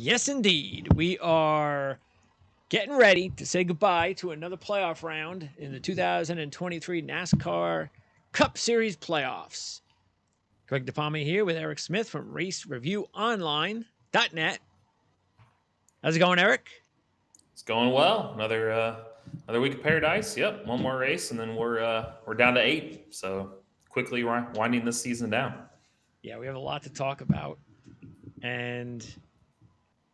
Yes, indeed. We are getting ready to say goodbye to another playoff round in the 2023 NASCAR Cup Series playoffs. Greg DePalma here with Eric Smith from RaceReviewOnline.net. How's it going, Eric? It's going well. Another week of paradise. Yep, one more race, and then we're down to 8. So quickly winding this season down. Yeah, we have a lot to talk about, and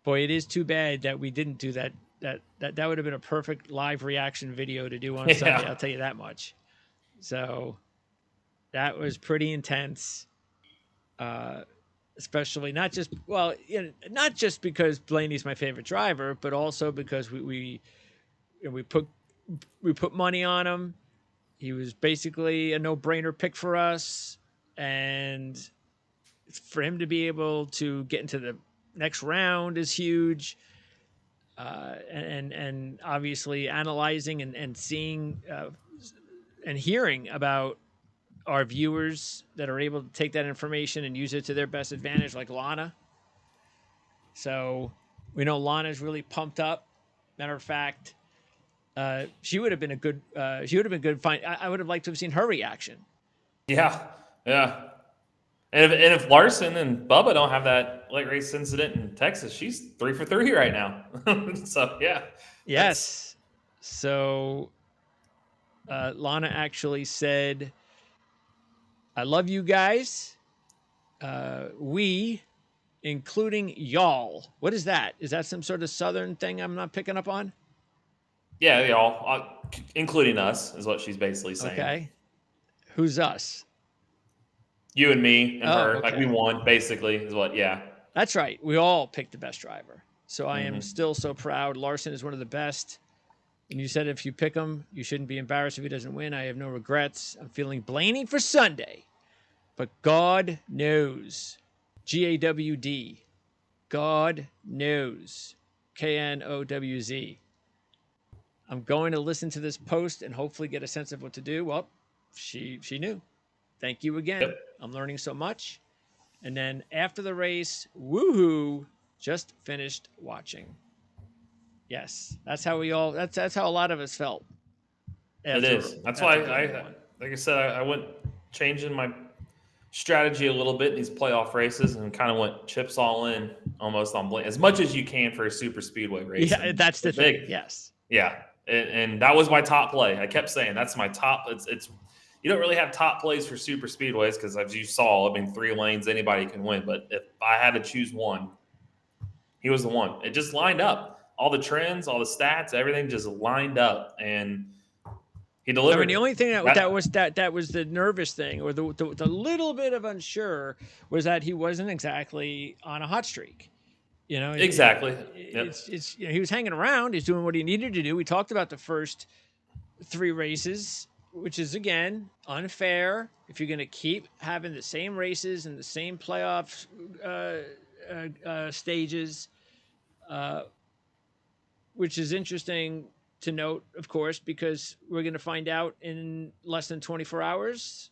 boy, it is too bad that we didn't do that. That would have been a perfect live reaction video to do on Sunday. Yeah, I'll tell you that much. So that was pretty intense. Especially not just not just because Blaney's my favorite driver, but also because we put money on him. He was basically a no-brainer pick for us, and for him to be able to get into the next round is huge. And obviously analyzing and seeing and hearing about our viewers that are able to take that information and use it to their best advantage, like Lana. So we know Lana's really pumped up. Matter of fact, she would have been a good. She would have been good. Fine. I would have liked to have seen her reaction. yeah. And if Larson and Bubba don't have that late race incident in Texas, she's 3 for 3 right now. So yeah, that's Yes. So Lana actually said, "I love you guys. We." Including y'all. What is that? Is that some sort of Southern thing I'm not picking up on? yeah, y'all, including us, is what she's basically saying. Okay. Who's us? You and me and Oh, her, like we okay. won, basically, is what. Yeah. That's right. We all picked the best driver. So I am hmm still so proud. Larson is one of the best. And you said if you pick him, you shouldn't be embarrassed if he doesn't win. I have no regrets. I'm feeling Blaney for Sunday. But God knows. GAWD. God knows. KNOWZ. I'm going to listen to this post and hopefully get a sense of what to do. Well, she knew. Thank you again. Yep. I'm learning so much. And then after the race, woohoo, just finished watching. Yes, that's how we all. That's how a lot of us felt. It After is. That's why after Blaney won. like I said, I went changing my strategy a little bit in these playoff races and kind of went chips all in almost on Blaney as much as you can for a super speedway race. Yeah, And that's the the thing. big, Yes. yeah, and that was my top play. I kept saying that's my top. It's you don't really have top plays for super speedways because as you saw, I mean, 3 lanes anybody can win. But if I had to choose one, he was the one. It just lined up. All the trends, all the stats, everything just lined up, and he I mean, the delivered. only thing that was the nervous thing, or the little bit of unsure, was that he wasn't exactly on a hot streak. You know, Exactly. Yep. it's he was hanging around. He's doing what he needed to do. We talked about the first 3 races, which is again unfair. If you're going to keep having the same races and the same playoff stages, uh, which is interesting to note, of course, because we're going to find out in less than 24 hours,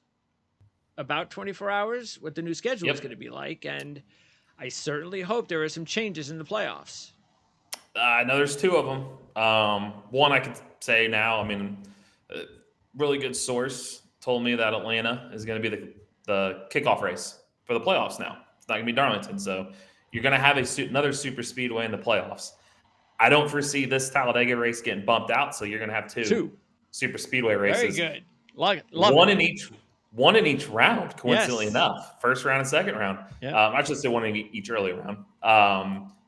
about 24 hours, what the new schedule is Yep. going to be like. And I certainly hope there are some changes in the playoffs. I know there's 2 of them. One I could say now. I mean, a really good source told me that Atlanta is going to be the kickoff race for the playoffs now. It's not going to be Darlington, so you're going to have another super speedway in the playoffs. I don't foresee this Talladega race getting bumped out, so you're going to have 2 Two. super speedway Very races, good. Love one it. in each one in each round. Coincidentally Yes. enough, first round and second round. Yeah. I should say one in each early round.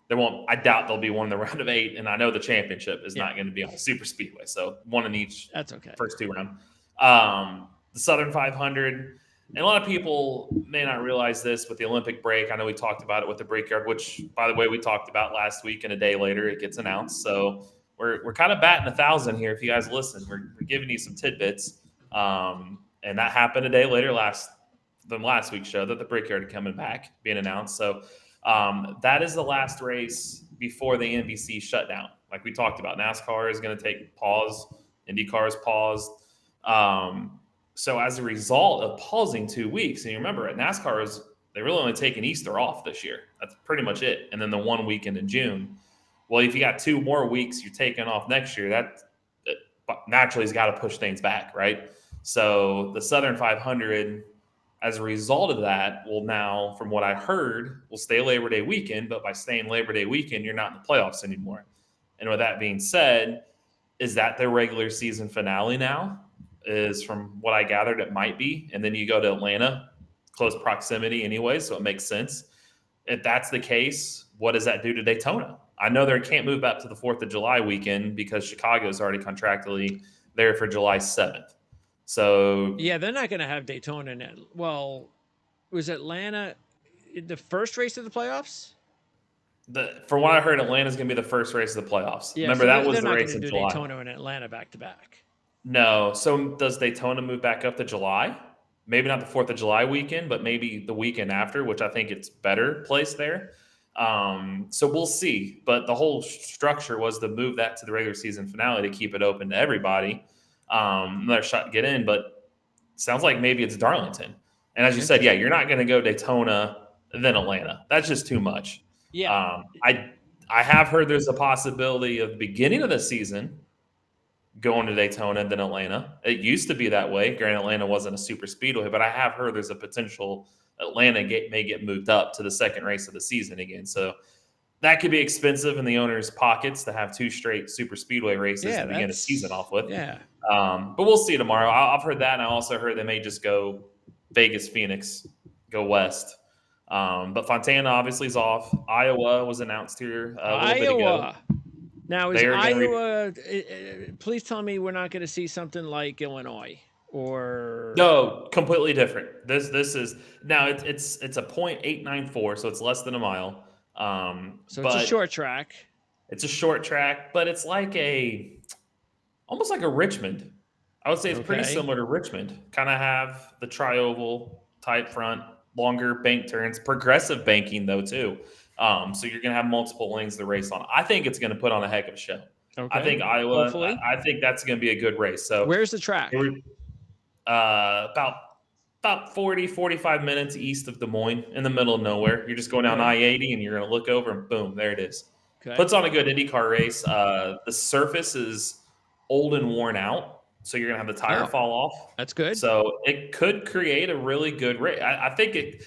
There won't. I doubt there'll be one in the round of 8, and I know the championship is not going to be on the super speedway. So one in each. That's okay. First 2 round. The Southern 500. And a lot of people may not realize this with the Olympic break. I know we talked about it with the Brickyard, which, by the way, we talked about last week, and a day later it gets announced. So we're kind of batting 1,000 here. If you guys listen, we're giving you some tidbits. And that happened a day later than last week's show that the Brickyard coming back, being announced. So that is the last race before the NBC shutdown. Like we talked about, NASCAR is going to take pause. IndyCar is paused. So as a result of pausing 2 weeks, and you remember, NASCAR They really only taken Easter off this year. That's pretty much it. And then the 1 weekend in June. Well, if you got 2 more weeks you're taking off next year, that naturally has got to push things back, right? So the Southern 500, as a result of that, will now, from what I heard, will stay Labor Day weekend. But by staying Labor Day weekend, you're not in the playoffs anymore. And with that being said, is that their regular season finale now? Is from what I gathered, it might be. And then you go to Atlanta, close proximity anyway, so it makes sense. If that's the case, what does that do to Daytona? I know they can't move back to the 4th of July weekend because Chicago is already contractually there for July 7th. So yeah, they're not going to have Daytona in it. Well, was Atlanta the first race of the playoffs? From what I heard, Atlanta's going to be the first race of the playoffs. Yeah, Remember, so that was they're the not race going in to do July. Daytona and Atlanta back to back. No. So does Daytona move back up to July? Maybe not the 4th of July weekend, but maybe the weekend after, which I think it's better placed there. So we'll see. But the whole structure was to move that to the regular season finale to keep it open to everybody. Another shot to get in, but it sounds like maybe it's Darlington. And as you said, yeah, you're not going to go Daytona, then Atlanta. That's just too much. Yeah. I have heard there's a possibility of the beginning of the season going to Daytona than Atlanta. It used to be that way. Granted, Atlanta wasn't a super speedway, but I have heard there's a potential Atlanta may get moved up to the second race of the season again. So that could be expensive in the owner's pockets to have 2 straight super speedway races to begin a season off with. Yeah. But we'll see tomorrow. I've heard that, and I also heard they may just go Vegas, Phoenix, go west. But Fontana obviously is off. Iowa was announced here a little bit ago. Now, is Iowa? Please tell me we're not going to see something like Illinois or no, completely different. This is now it's a .894, so it's less than a mile. So it's a short track. It's a short track, but it's like almost like a Richmond. I would say it's pretty similar to Richmond. Kind of have the tri-oval type front, longer bank turns, progressive banking though too. So you're going to have multiple lanes to race on. I think it's going to put on a heck of a show. Okay. I think Iowa. Hopefully. I think that's going to be a good race. So where's the track? About 40, 45 minutes east of Des Moines, in the middle of nowhere. You're just going down I-80, and you're going to look over, and boom, there it is. Okay. Puts on a good IndyCar race. The surface is old and worn out, so you're going to have the tire fall off. That's good. So it could create a really good race. I think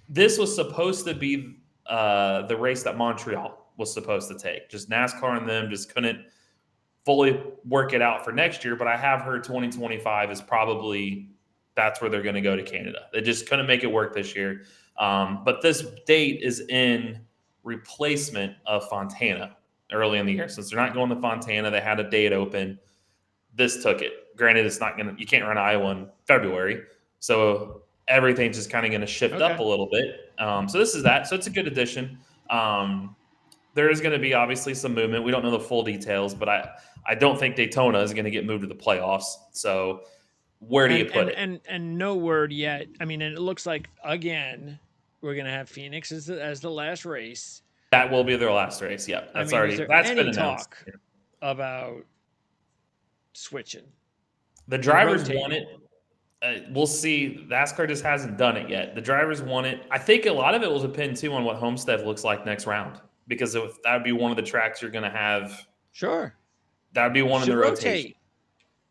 this was supposed to be the race that Montreal was supposed to take. Just NASCAR and them just couldn't fully work it out for next year, but I have heard 2025 is probably that's where they're going to go to Canada. They just couldn't make it work this year. But this date is in replacement of Fontana early in the year. Since they're not going to Fontana, they had a date open. This took it. Granted, it's not going to, you can't run Iowa in February. So everything's just kind of going to shift up a little bit. So this is that. So it's a good addition. There is going to be obviously some movement. We don't know the full details, but I don't think Daytona is going to get moved to the playoffs. So where do you put it? And no word yet. I mean, and it looks like, again, we're going to have Phoenix as the last race. That will be their last race. Yeah, that's been announced. Talk about switching? The drivers want it. We'll see. NASCAR just hasn't done it yet. The drivers want it. I think a lot of it will depend too on what Homestead looks like next round, because that would be one of the tracks you're going to have. Sure. That would be one of the rotations.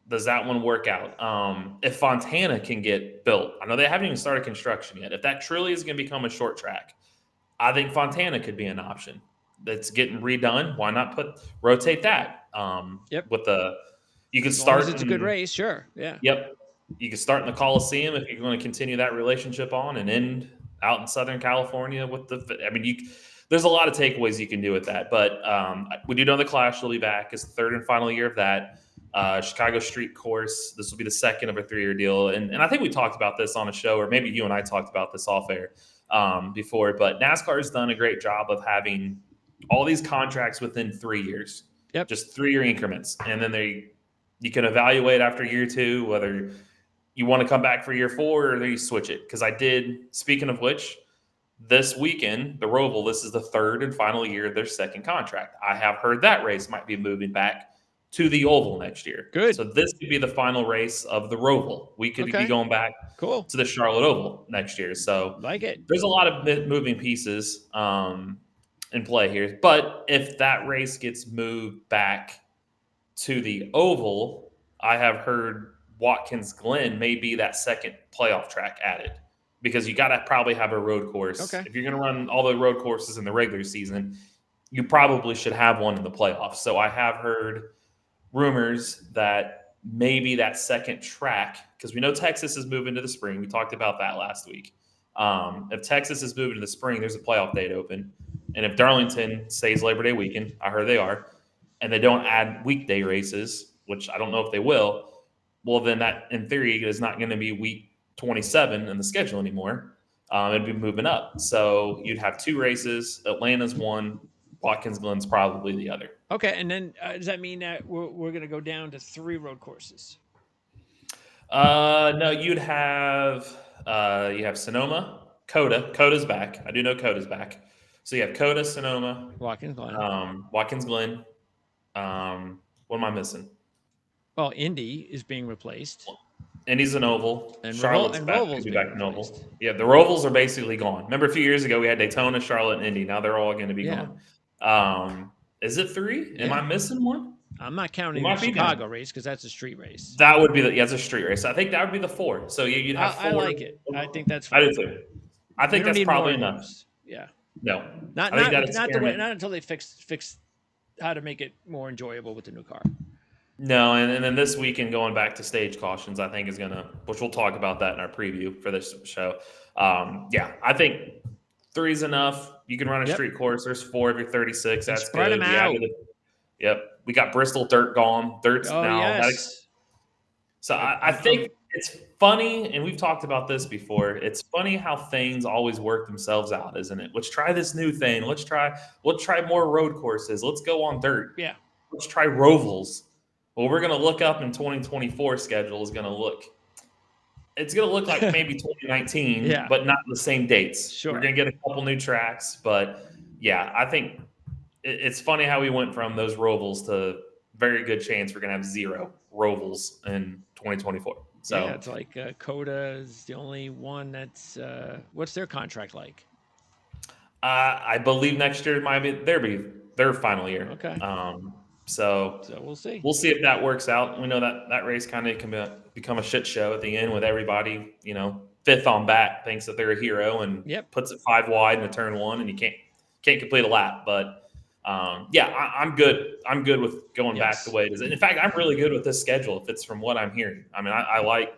Does that one work out? If Fontana can get built, I know they haven't even started construction yet. If that truly is going to become a short track, I think Fontana could be an option. That's getting redone. Why not rotate that? With you can start. It's a good race, sure. Yeah. Yep. You can start in the Coliseum if you're going to continue that relationship on, and end out in Southern California with there's a lot of takeaways you can do with that. But we do know the Clash will be back. It's the third and final year of that. Chicago Street Course. This will be the second of a 3-year deal. And I think we talked about this on a show, or maybe you and I talked about this off air before. But NASCAR has done a great job of having all these contracts within 3 years. Yep. Just 3-year increments. And then you can evaluate after year 2 whether you want to come back for year 4 or you switch it. Because speaking of which, this weekend, the Roval, this is the third and final year of their second contract. I have heard that race might be moving back to the Oval next year. Good. So this could be the final race of the Roval. We could be Okay. going back Cool. to the Charlotte Oval next year. So Like it. there's a lot of moving pieces in play here. But if that race gets moved back to the Oval, I have heard Watkins Glen may be that second playoff track added because you got to probably have a road course. Okay. If you're going to run all the road courses in the regular season, you probably should have one in the playoffs. So I have heard rumors that maybe that second track, because we know Texas is moving to the spring. We talked about that last week. If Texas is moving to the spring, there's a playoff date open. And if Darlington stays Labor Day weekend, I heard they are, and they don't add weekday races, which I don't know if they will, well, then that, in theory, is not going to be week 27 in the schedule anymore. It'd be moving up. So you'd have two races. Atlanta's one. Watkins Glen's probably the other. Okay, and then does that mean that we're going to go down to 3 road courses? No, you have Sonoma, Coda. Coda's back. I do know Coda's back. So you have Coda, Sonoma, Watkins Glen. Watkins Glen. What am I missing? Well, Indy is being replaced. Indy's an oval. And Charlotte's back. Roval's Be being back in oval. replaced. Yeah, the Rovals are basically gone. Remember a few years ago we had Daytona, Charlotte, and Indy. Now they're all going to be gone. Is it 3? Am I missing one? I'm not counting the Chicago race because that's a street race. That would be it's a street race. I think that would be the 4. So you'd have 4. I like it. I think that's fine. I do too. I think that's probably enough. Yeah. No. Not until they fix how to make it more enjoyable with the new car. No, and then this weekend going back to stage cautions, I think is which we'll talk about that in our preview for this show. I think 3's enough. You can run a street course. There's 4 every 36. That's spread good. them out. Yep. We got Bristol dirt gone. Dirt's now. Yes. So I think it's funny, and we've talked about this before. It's funny how things always work themselves out, isn't it? Let's try this new thing. Let's try more road courses. Let's go on dirt. Yeah. Let's try Rovals. Well, we're going to look up in 2024 schedule is going to look. It's going to look like maybe 2019, but not the same dates. Sure. We're going to get a couple new tracks, but I think it's funny how we went from those Rovals to very good chance we're going to have 0 Rovals in 2024. So yeah, it's like Coda is the only one that's what's their contract like? I believe next year might be their final year. Okay. So we'll see. We'll see if that works out. We know that race kind of can become a shit show at the end with everybody, 5th on back thinks that they're a hero and puts it 5 wide in a turn 1 and you can't complete a lap. But I'm good. I'm good with going back the way it is. And in fact, I'm really good with this schedule if it's from what I'm hearing. I mean, I like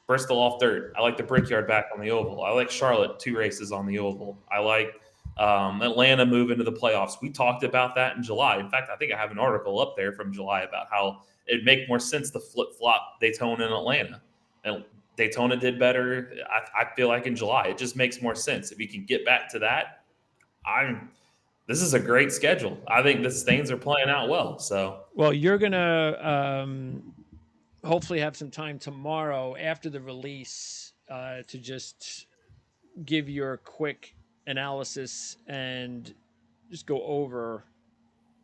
Bristol off dirt. I like the Brickyard back on the oval. I like Charlotte 2 races on the oval. I like Atlanta move into the playoffs. We talked about that in July. In fact, I think I have an article up there from July about how it'd make more sense to flip-flop Daytona and Atlanta. And Daytona did better, I feel like, in July. It just makes more sense. If you can get back to that, this is a great schedule. I think the things are playing out well. Well, you're going to hopefully have some time tomorrow after the release to just give your quick analysis and just go over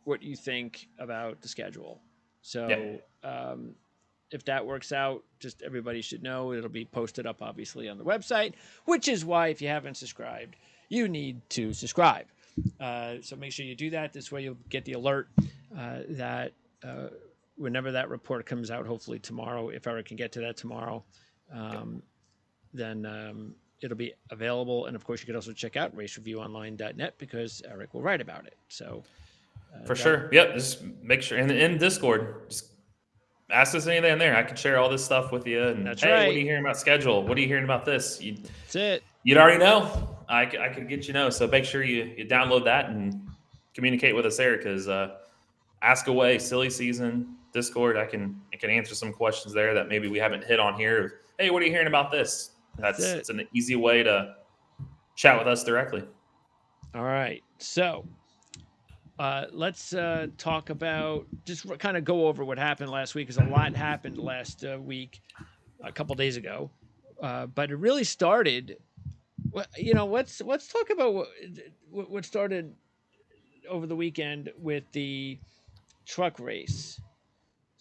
what you think about the schedule. So if that works out, just everybody should know it'll be posted up obviously on the website, which is why if you haven't subscribed, you need to subscribe. So make sure you do that. This way you'll get the alert that whenever that report comes out, hopefully tomorrow, if Eric can get to that tomorrow, then it'll be available. And of course, you can also check out racereviewonline.net because Eric will write about it. So for sure. Yep. Just make sure. And in Discord, just ask us anything there. I can share all this stuff with you. And that's hey, right. What are you hearing about schedule? What are you hearing about this? That's it. You'd already know. I could get So make sure you download that and communicate with us there because ask away, silly season, Discord. I can answer some questions there that maybe we haven't hit on here. Hey, what are you hearing about this? It's an easy way to chat with us directly. All right. So let's talk about just kind of go over what happened last week because a lot happened last week, a couple days ago. But it really started, let's talk about what started over the weekend with the truck race.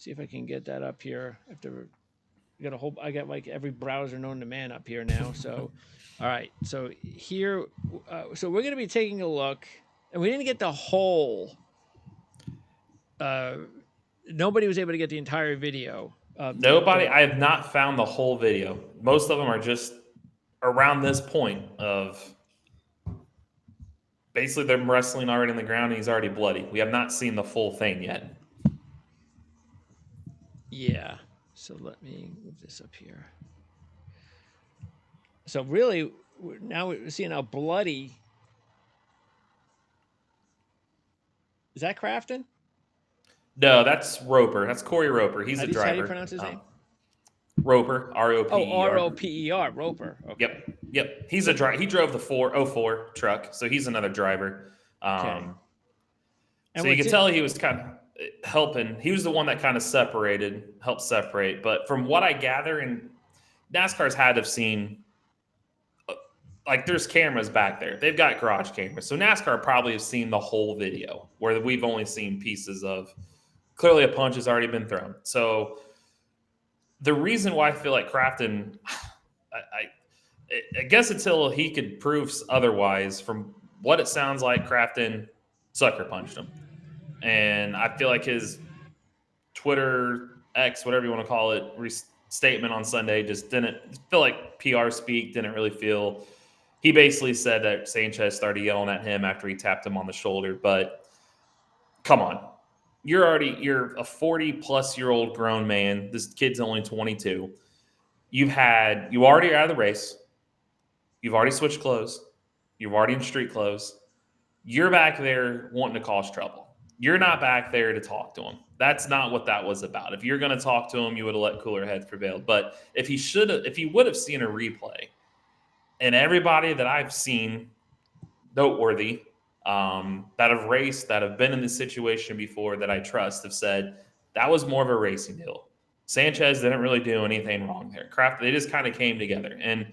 see if I can get that up here. I got like every browser known to man up here now. So, all right. So here, so we're going to be taking a look, and we didn't get the whole. Nobody was able to get the entire video. Nobody. I have not found the whole video. Most of them are just around this point of basically them wrestling already on the ground and he's already bloody. We have not seen the full thing yet. Yeah. So let me move this up here. So really, now we're seeing how bloody. Is that Crafton? No, that's Roper. That's Corey Roper. He's a driver. How do you pronounce his name? Roper. R-O-P-E-R. Oh, R-O-P-E-R. Roper. Okay. Yep. He's a driver. He drove the 404 truck, so he's another driver. Okay. So you can tell he was kind of helping. He was the one that kind of helped separate. But from what I gather, and NASCAR's had to have seen, like there's cameras back there. They've got garage cameras. So NASCAR probably has seen the whole video where we've only seen pieces of. Clearly a punch has already been thrown. So the reason why I feel like Crafton, I guess until he could prove otherwise, from what it sounds like, Crafton sucker punched him. And I feel like his Twitter, X, whatever you want to call it, statement on Sunday just didn't feel like PR speak, didn't really feel. He basically said that Sanchez started yelling at him after he tapped him on the shoulder. But come on. You're a 40-plus-year-old grown man. This kid's only 22. You already out of the race. You've already switched clothes. You're already in street clothes. You're back there wanting to cause trouble. You're not back there to talk to him. That's not what that was about. If you're going to talk to him, you would have let cooler heads prevail. But if he would have seen a replay, and everybody that I've seen noteworthy, that have raced, that have been in this situation before, that I trust, have said that was more of a racing deal. Sanchez didn't really do anything wrong there. They just kind of came together. And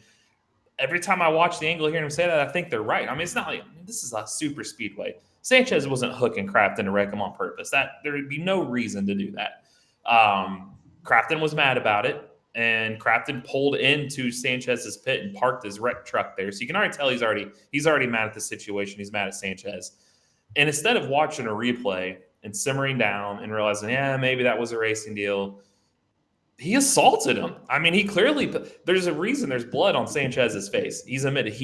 every time I watch the angle, hear him say that, I think they're right. I mean, it's not like this is a super speedway. Sanchez wasn't hooking Crafton to wreck him on purpose. There would be no reason to do that. Crafton was mad about it. And Crafton pulled into Sanchez's pit and parked his wrecked truck there. So you can already tell he's already mad at the situation. He's mad at Sanchez. And instead of watching a replay and simmering down and realizing, yeah, maybe that was a racing deal, he assaulted him. I mean, there's a reason there's blood on Sanchez's face. He's admitted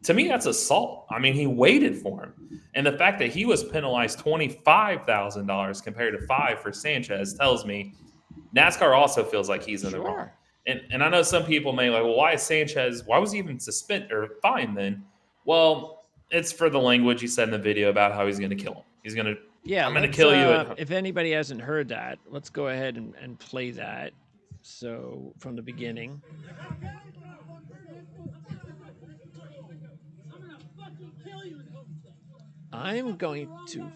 to me, that's assault. I mean, he waited for him. And the fact that he was penalized $25,000 compared to $5,000 for Sanchez tells me NASCAR also feels like he's in the wrong. And I know some people may like, well, why was he even suspended or fined then? Well, it's for the language he said in the video about how he's going to kill him. I'm going to kill you. If anybody hasn't heard that, let's go ahead and play that. So from the beginning. I'm going to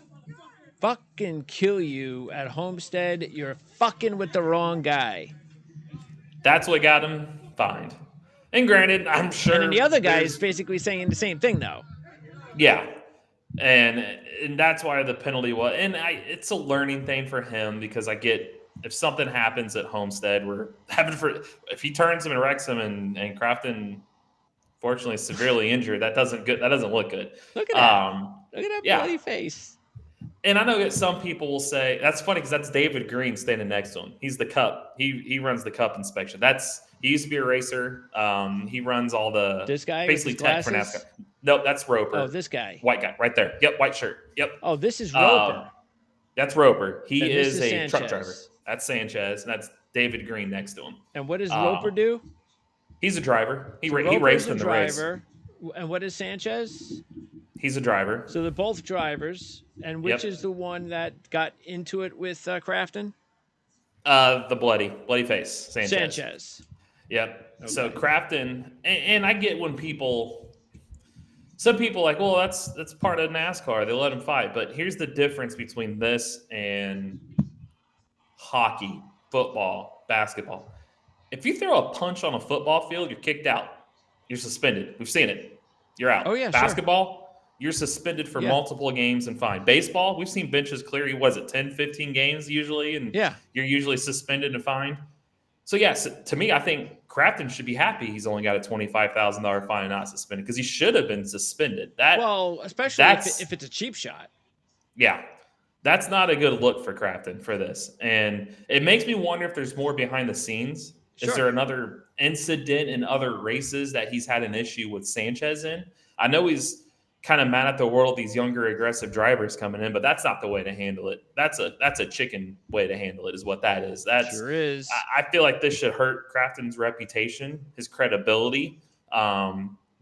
fucking kill you at Homestead. You're fucking with the wrong guy. That's what got him fined. And granted, I'm sure. And then the other guy is basically saying the same thing, though. Yeah. And that's why the penalty was. And it's a learning thing for him, because I get if something happens at Homestead, if he turns him and wrecks him and Crafton, fortunately, severely injured, that doesn't look good. Look at that. Look at that bloody face. And I know that some people will say, that's funny because that's David Green standing next to him. He's the Cup. He runs the Cup inspection. He used to be a racer. He runs all the this guy basically tech for NASCAR. Nope, that's Roper. Oh, this guy. White guy right there. Yep, white shirt. Yep. Oh, this is Roper. That's Roper. He is a Sanchez. truck driver. That's Sanchez, and that's David Green next to him. And what does Roper do? He's a driver. He Roper's raced in the race. And what is Sanchez? He's a driver. So they're both drivers. And which is the one that got into it with Crafton? The bloody face, Sanchez. Yep. Okay. So Crafton, and I get when some people like, well, that's part of NASCAR. They let him fight. But here's the difference between this and hockey, football, basketball. If you throw a punch on a football field, you're kicked out. You're suspended. We've seen it. You're out. Oh, yeah, basketball, You're suspended for Yeah. multiple games and fined. Baseball, we've seen benches clear. Was it 10, 15 games usually? And Yeah. you're usually suspended and fined. So, yes, to me, I think Crafton should be happy he's only got a $25,000 fine and not suspended because he should have been suspended. Well, especially That's if it's a cheap shot. yeah, that's not a good look for Crafton for this. And it makes me wonder if there's more behind the scenes. Sure. Is there another incident in other races that he's had an issue with Sanchez in? I know he's kind of mad at the world, these younger aggressive drivers coming in, but that's not the way to handle it. That's a chicken way to handle it is what that is. That's Sure is. I feel like this should hurt Crafton's reputation, his credibility.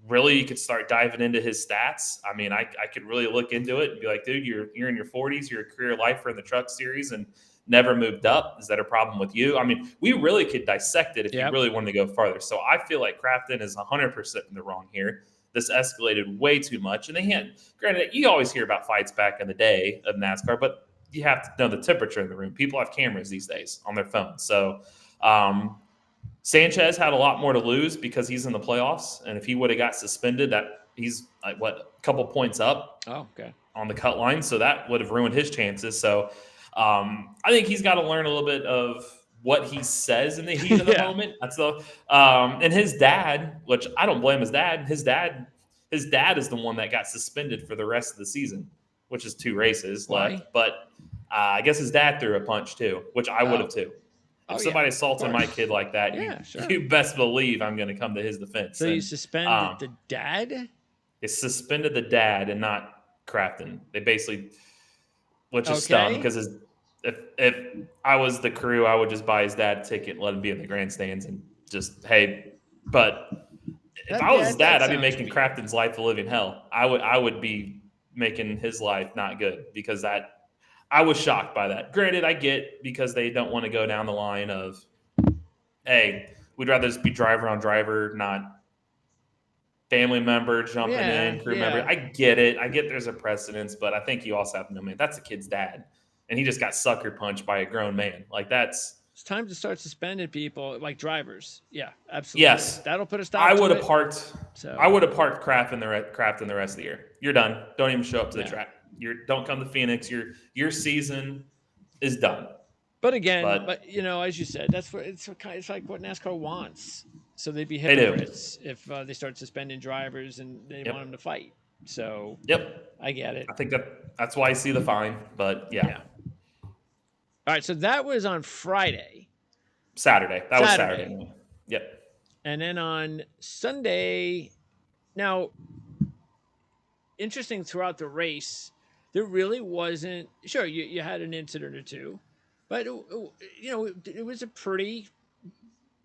Really, you could start diving into his stats. I mean, I could really look into it and be like, dude, you're in your 40s, you're a career lifer in the truck series and never moved up. Is that a problem with you? I mean, we really could dissect it if you really wanted to go farther. So I feel like Crafton is 100% in the wrong here. This escalated way too much. And granted, you always hear about fights back in the day of NASCAR, but you have to know the temperature in the room. People have cameras these days on their phones. So Sanchez had a lot more to lose because he's in the playoffs. And if he would have got suspended, that he's like, a couple points up on the cut line. So that would have ruined his chances. So I think he's got to learn a little bit of what he says in the heat of the moment. That's the and his dad, which I don't blame his dad. His dad is the one that got suspended for the rest of the season, which is 2 races left. But I guess his dad threw a punch too, which I would have too. If somebody assaulted my kid like that, you best believe I'm going to come to his defense. So you suspended the dad? They suspended the dad and not Crafton. They basically, which is dumb because if I was the crew, I would just buy his dad a ticket and let him be in the grandstands and just, hey. But if I was his dad, I'd be making Crafton's life a living hell. I would be making his life not good because I was shocked by that. Granted, I get because they don't want to go down the line of, hey, we'd rather just be driver on driver, not family member jumping in, crew member. I get it. I get there's a precedence, but I think you also have to know, man, that's a kid's dad. And he just got sucker punched by a grown man. Like it's time to start suspending people like drivers. Yeah, absolutely. Yes, that'll put a stop. I would have parked Crafton the rest of the year. You're done. Don't even show up to the track. Don't come to Phoenix. Your season is done. But again, as you said, it's like what NASCAR wants. So they'd be hypocrites if they start suspending drivers and they want them to fight. So I get it. I think that's why I see the fine. But yeah. All right, so that was on Friday. Saturday. That was Saturday. Yep. And then on Sunday, now, interesting throughout the race, there really wasn't. Sure, you had an incident or two, but it was a pretty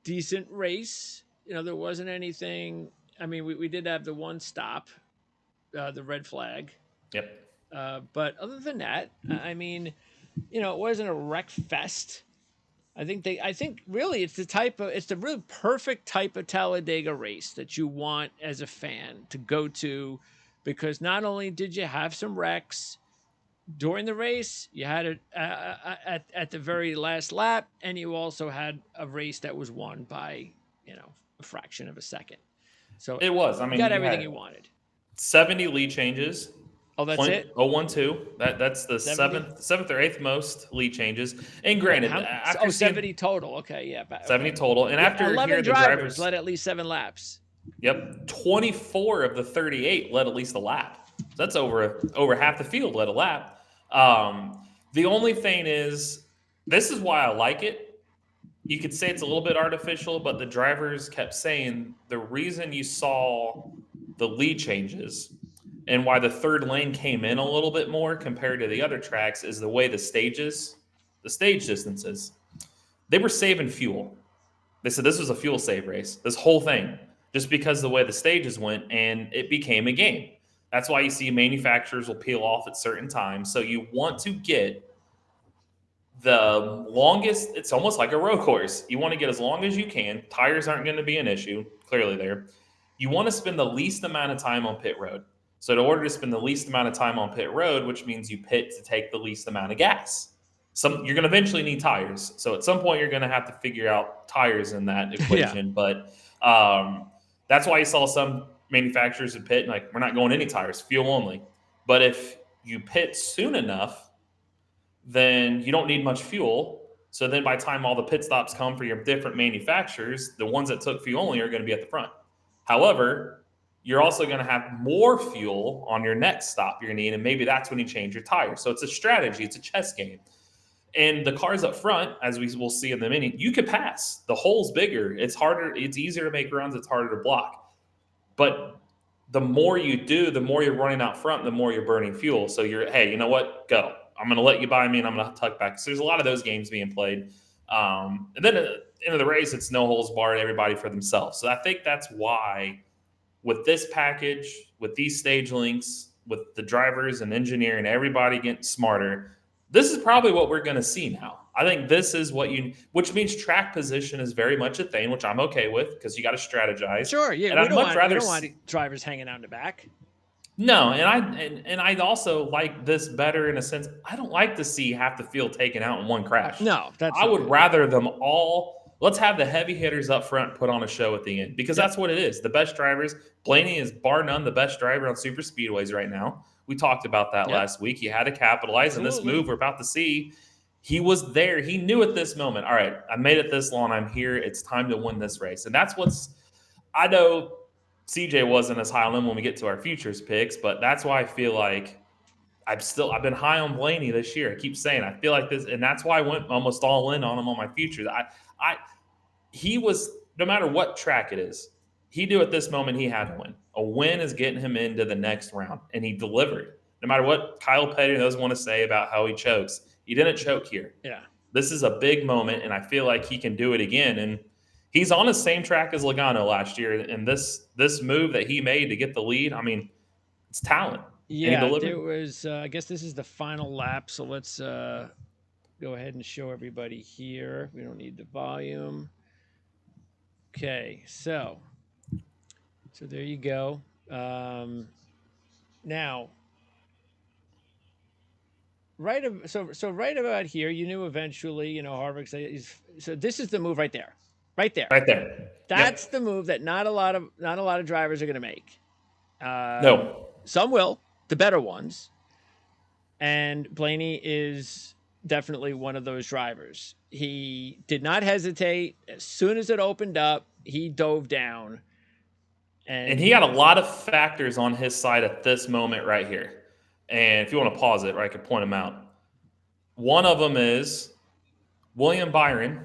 decent race. There wasn't anything. I mean, we did have the one stop, the red flag. Yep. But other than that, I mean, it wasn't a wreck fest. I think really it's the really perfect type of Talladega race that you want as a fan to go to, because not only did you have some wrecks during the race, you had it at the very last lap, and you also had a race that was won by a fraction of a second. So it was. I mean, you got everything you wanted. 70 lead changes. Oh, that's it? 012. That's the 70? seventh or eighth most lead changes. And granted, after 70 total. Okay, yeah. 70 total. And after 11 drivers led at least 7 laps. Yep. 24 of the 38 led at least a lap. So that's over half the field led a lap. The only thing is, this is why I like it. You could say it's a little bit artificial, but the drivers kept saying the reason you saw the lead changes and why the third lane came in a little bit more compared to the other tracks is the way the stage distances, they were saving fuel. They said this was a fuel save race, this whole thing, just because of the way the stages went, and it became a game. That's why you see manufacturers will peel off at certain times. So you want to get the longest, it's almost like a road course. You want to get as long as you can. Tires aren't going to be an issue, clearly there. You want to spend the least amount of time on pit road. So in order to spend the least amount of time on pit road, which means you pit to take the least amount of gas, you're going to eventually need tires. So at some point, you're going to have to figure out tires in that equation. But that's why you saw some manufacturers would pit and like, we're not going any tires, fuel only. But if you pit soon enough, then you don't need much fuel. So then by the time all the pit stops come for your different manufacturers, the ones that took fuel only are going to be at the front. However, you're also going to have more fuel on your next stop you're going to need, and maybe that's when you change your tires. So it's a strategy. It's a chess game. And the cars up front, as we will see in the mini, you can pass. The hole's bigger. It's harder. It's easier to make runs. It's harder to block. But the more you do, the more you're running out front, the more you're burning fuel. So you're, hey, you know what? Go. I'm going to let you by me, and I'm going to tuck back. So there's a lot of those games being played. And then at the end of the race, it's no holes barred, everybody for themselves. So I think that's why with this package, with these stage links, with the drivers and engineering, everybody getting smarter, this is probably what we're going to see now. I think this is what which means track position is very much a thing, which I'm okay with because you got to strategize. Sure, yeah. And We don't want drivers hanging out in the back. No, and I also like this better in a sense. I don't like to see half the field taken out in one crash. No, I would rather them all. Let's have the heavy hitters up front put on a show at the end because that's what it is. The best drivers. Blaney is bar none the best driver on super speedways right now. We talked about that last week. He had to capitalize, and this move we're about to see, he was there. He knew at this moment, all right, I made it this long. I'm here. It's time to win this race. And that's I know CJ wasn't as high on him when we get to our futures picks, but that's why I feel like I've been high on Blaney this year. I keep saying, I feel like this, and that's why I went almost all in on him on my futures. He was, no matter what track it is, he knew at this moment he had to win. A win is getting him into the next round, and he delivered. No matter what Kyle Petty and those want to say about how he chokes, he didn't choke here. Yeah. This is a big moment, and I feel like he can do it again. And he's on the same track as Logano last year, and this move that he made to get the lead, I mean, it's talent. Yeah, there was, I guess this is the final lap, so let's go ahead and show everybody here. We don't need the volume. Okay, so there you go. Now, right about here, you knew eventually, Harvick. So this is the move right there. Right there. That's the move that not a lot of drivers are going to make. No. Some will, the better ones. And Blaney is definitely one of those drivers. He did not hesitate. As soon as it opened up, he dove down. And he had a lot of factors on his side at this moment right here. And if you want to pause it, I could point them out. One of them is William Byron.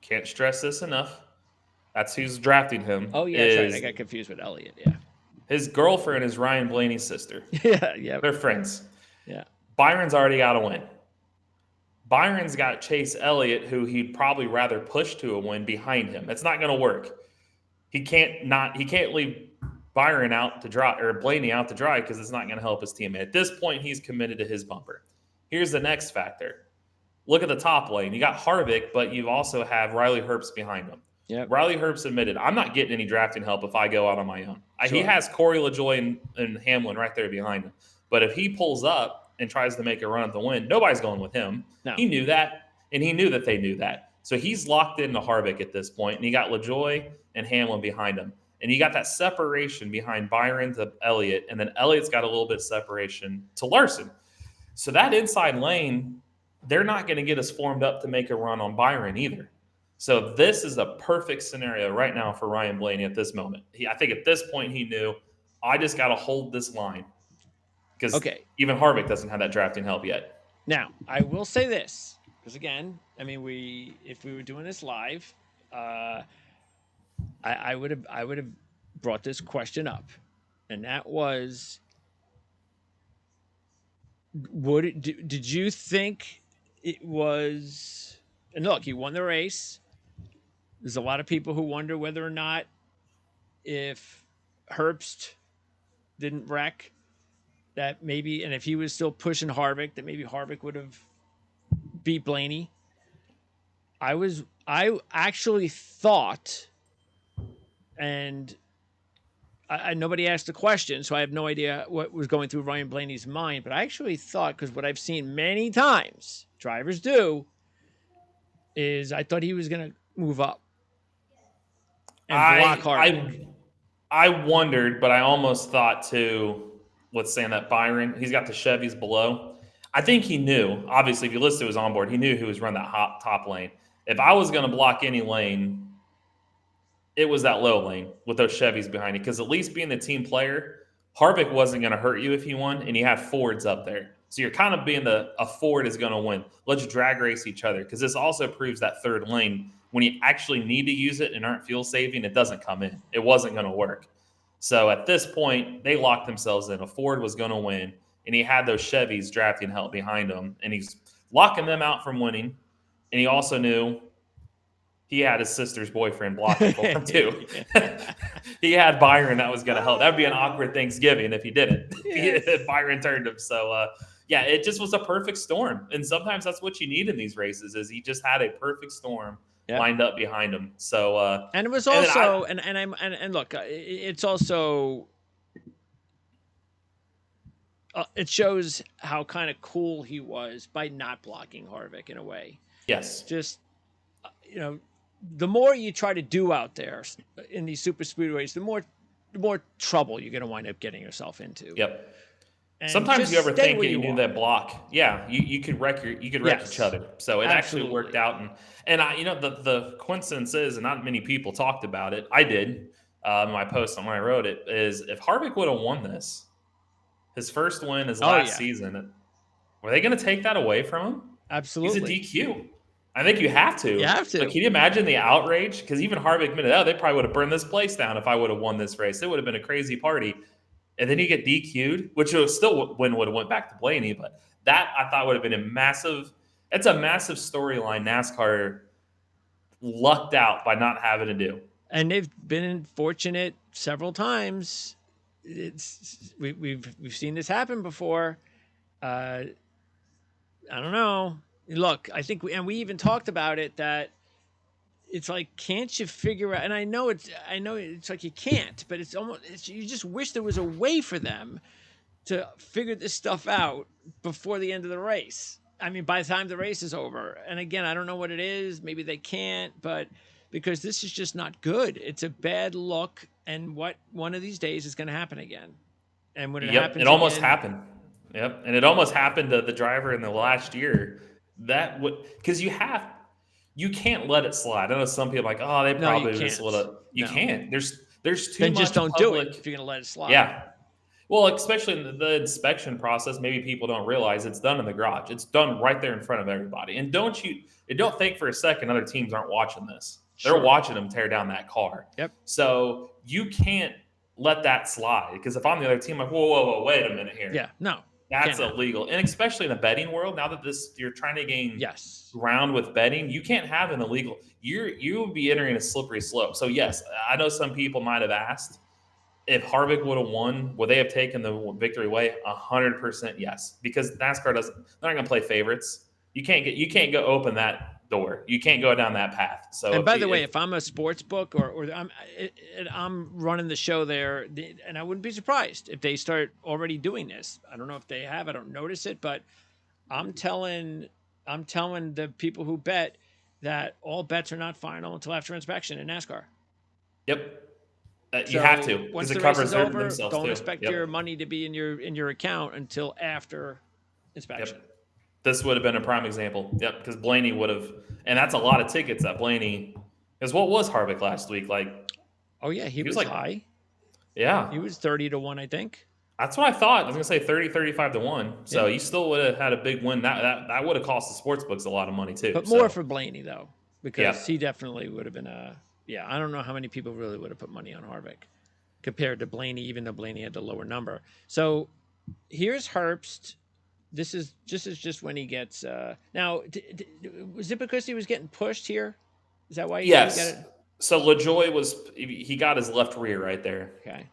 Can't stress this enough. That's who's drafting him. Oh, yeah, that's right. I got confused with Elliott, yeah. His girlfriend is Ryan Blaney's sister. Yeah. They're friends. Yeah. Byron's already got a win. Byron's got Chase Elliott, who he'd probably rather push to a win behind him. It's not going to work. He can't leave Byron out to dry or Blaney out to dry because it's not going to help his teammate. At this point, he's committed to his bumper. Here's the next factor. Look at the top lane. You got Harvick, but you also have Riley Herbst behind him. Yep. Riley Herbst admitted, I'm not getting any drafting help if I go out on my own. Sure. He has Corey LaJoie and Hamlin right there behind him. But if he pulls up and tries to make a run at the win, nobody's going with him. No. He knew that, and he knew that they knew that. So he's locked into Harvick at this point, and he got LaJoie and Hamlin behind him. And you got that separation behind Byron to Elliott, and then Elliott's got a little bit of separation to Larson. So that inside lane, they're not going to get us formed up to make a run on Byron either. So this is a perfect scenario right now for Ryan Blaney at this moment. I think at this point he knew, I just got to hold this line because even Harvick doesn't have that drafting help yet. Now, I will say this, because again, I mean, if we were doing this live, I would have brought this question up, and that was, did you think it was? And look, he won the race. There's a lot of people who wonder whether or not if Herbst didn't wreck, that maybe, and if he was still pushing Harvick, that maybe Harvick would have beat Blaney. I actually thought, and nobody asked the question, so I have no idea what was going through Ryan Blaney's mind, but I actually thought, because what I've seen many times drivers do, is I thought he was going to move up and block Harvick. I wondered, but I almost thought too, let's say that Byron, he's got the Chevys below. I think he knew, obviously, if you listen to his onboard, he knew who was running that top lane. If I was going to block any lane, it was that low lane with those Chevys behind it. Because at least being the team player, Harvick wasn't going to hurt you if he won, and he had Fords up there. So you're kind of being a Ford is going to win. Let's drag race each other. Because this also proves that third lane, when you actually need to use it and aren't fuel saving, it doesn't come in. It wasn't going to work. So at this point, they locked themselves in. A Ford was going to win, and he had those Chevys drafting help behind him, and he's locking them out from winning. And he also knew he had his sister's boyfriend blocking for him too. He had Byron that was going to help. That would be an awkward Thanksgiving if he didn't. Yes. If Byron turned him. So yeah, it just was a perfect storm. And sometimes that's what you need in these races. Is he just had a perfect storm lined up behind him. So and it was also and look, it's also it shows how kind of cool he was by not blocking Harvick in a way. Yes, just the more you try to do out there in these super speedways, the more trouble you're going to wind up getting yourself into. Yep. And sometimes you ever think you knew that block. Yeah, you could wreck each other. So it actually worked out. And I, the coincidence is, and not many people talked about it. I did in my post when I wrote it. Is if Harvick would have won this, his first win his last season, were they going to take that away from him? Absolutely. He's a DQ. I think you have to. You have to. But can you imagine the outrage? Because even Harvick admitted, they probably would have burned this place down if I would have won this race. It would have been a crazy party. And then you get DQ'd, which was still would have went back to Blaney. But that I thought would have been it's a massive storyline NASCAR lucked out by not having to do. And they've been fortunate several times. We've seen this happen before. I don't know. Look, I think we even talked about it, that it's like, can't you figure out? And I know it's like you can't, but you just wish there was a way for them to figure this stuff out before the end of the race. I mean, by the time the race is over. And again, I don't know what it is. Maybe they can't, but because this is just not good. It's a bad look, and one of these days is going to happen again. And when it happens, it almost happened. Yep, and it almost happened to the driver in the last year. That would, because you can't let it slide. I know some people are like, they probably just let it. You can't. There's too then much. Just don't do it if you're going to let it slide. Yeah. Well, especially in the inspection process, maybe people don't realize it's done in the garage. It's done right there in front of everybody. And don't think for a second other teams aren't watching this. They're watching them tear down that car. Yep. So you can't let that slide, because if I'm the other team, I'm like, whoa, wait a minute here. Yeah. No. That's illegal. And especially in the betting world, now that you're trying to gain ground with betting, you can't have an illegal. You would be entering a slippery slope. So yes, I know some people might have asked if Harvick would have won, would they have taken the victory away? 100% yes, because NASCAR they're not going to play favorites. You can't go open that door. You can't go down that path. So, and by the way, if I'm a sports book or I'm running the show there, and I wouldn't be surprised if they start already doing this. I don't know if they have. I don't notice it, but I'm telling the people who bet that all bets are not final until after inspection in NASCAR. Yep. You have to, once the race is over, don't expect your money to be in your account until after inspection. Yep. This would have been a prime example. Yep, because Blaney would have, and that's a lot of tickets that Blaney. Because what was Harvick last week like? Oh yeah, he was like high. Yeah, he was 30-1, I think. That's what I thought. I was gonna say 30, 35-1. So you still would have had a big win. That would have cost the sports books a lot of money too. But more for Blaney though, because he definitely would have been a. Yeah, I don't know how many people really would have put money on Harvick compared to Blaney, even though Blaney had the lower number. So here's Herbst. This is just when he gets. Now, was it because he was getting pushed here? Is that why? Yes. He got it? So LaJoie he got his left rear right there. Okay.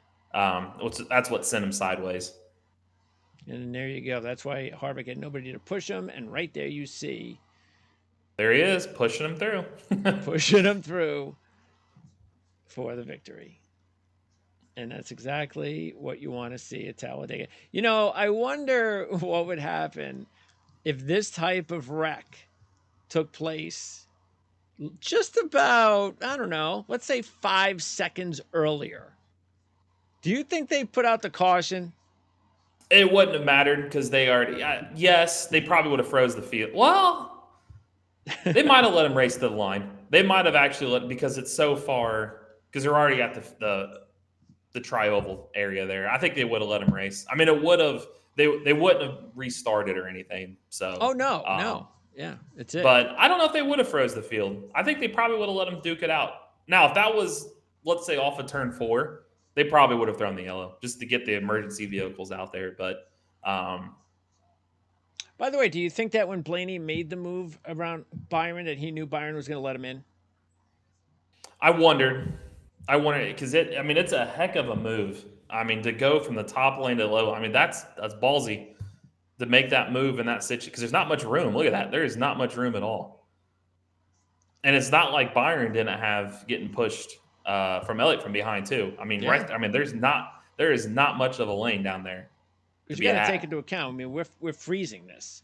That's what sent him sideways. And there you go. That's why Harvick had nobody to push him, and right there you see. There he is, pushing him through. Pushing him through for the victory. And that's exactly what you want to see at Talladega. I wonder what would happen if this type of wreck took place just about, I don't know, let's say 5 seconds earlier Do you think they put out the caution? It wouldn't have mattered because they already. Yes, they probably would have froze the field. Well, they might have let him race to the line. They might have actually let because it's so far because they're already at the tri-oval area there. I think they would have let him race. I mean, it would have. They wouldn't have restarted or anything. Oh So, no, no, yeah, it's it. but I don't know if they would have froze the field. I think they probably would have let him duke it out. Now, if that was, let's say, off of turn 4, they probably would have thrown the yellow just to get the emergency vehicles out there. But By the way, do you think that when Blaney made the move around Byron, that he knew Byron was going to let him in? I wondered. I wondered because it. I mean, it's a heck of a move. I mean, to go from the top lane to the low. I mean, that's ballsy to make that move in that situation because there's not much room. Look at that. There is not much room at all. And it's not like Byron didn't have getting pushed from Elliott from behind too. I mean, Yeah. right. I mean, there is not much of a lane down there. Because you got to take into account. I mean, we're freezing this.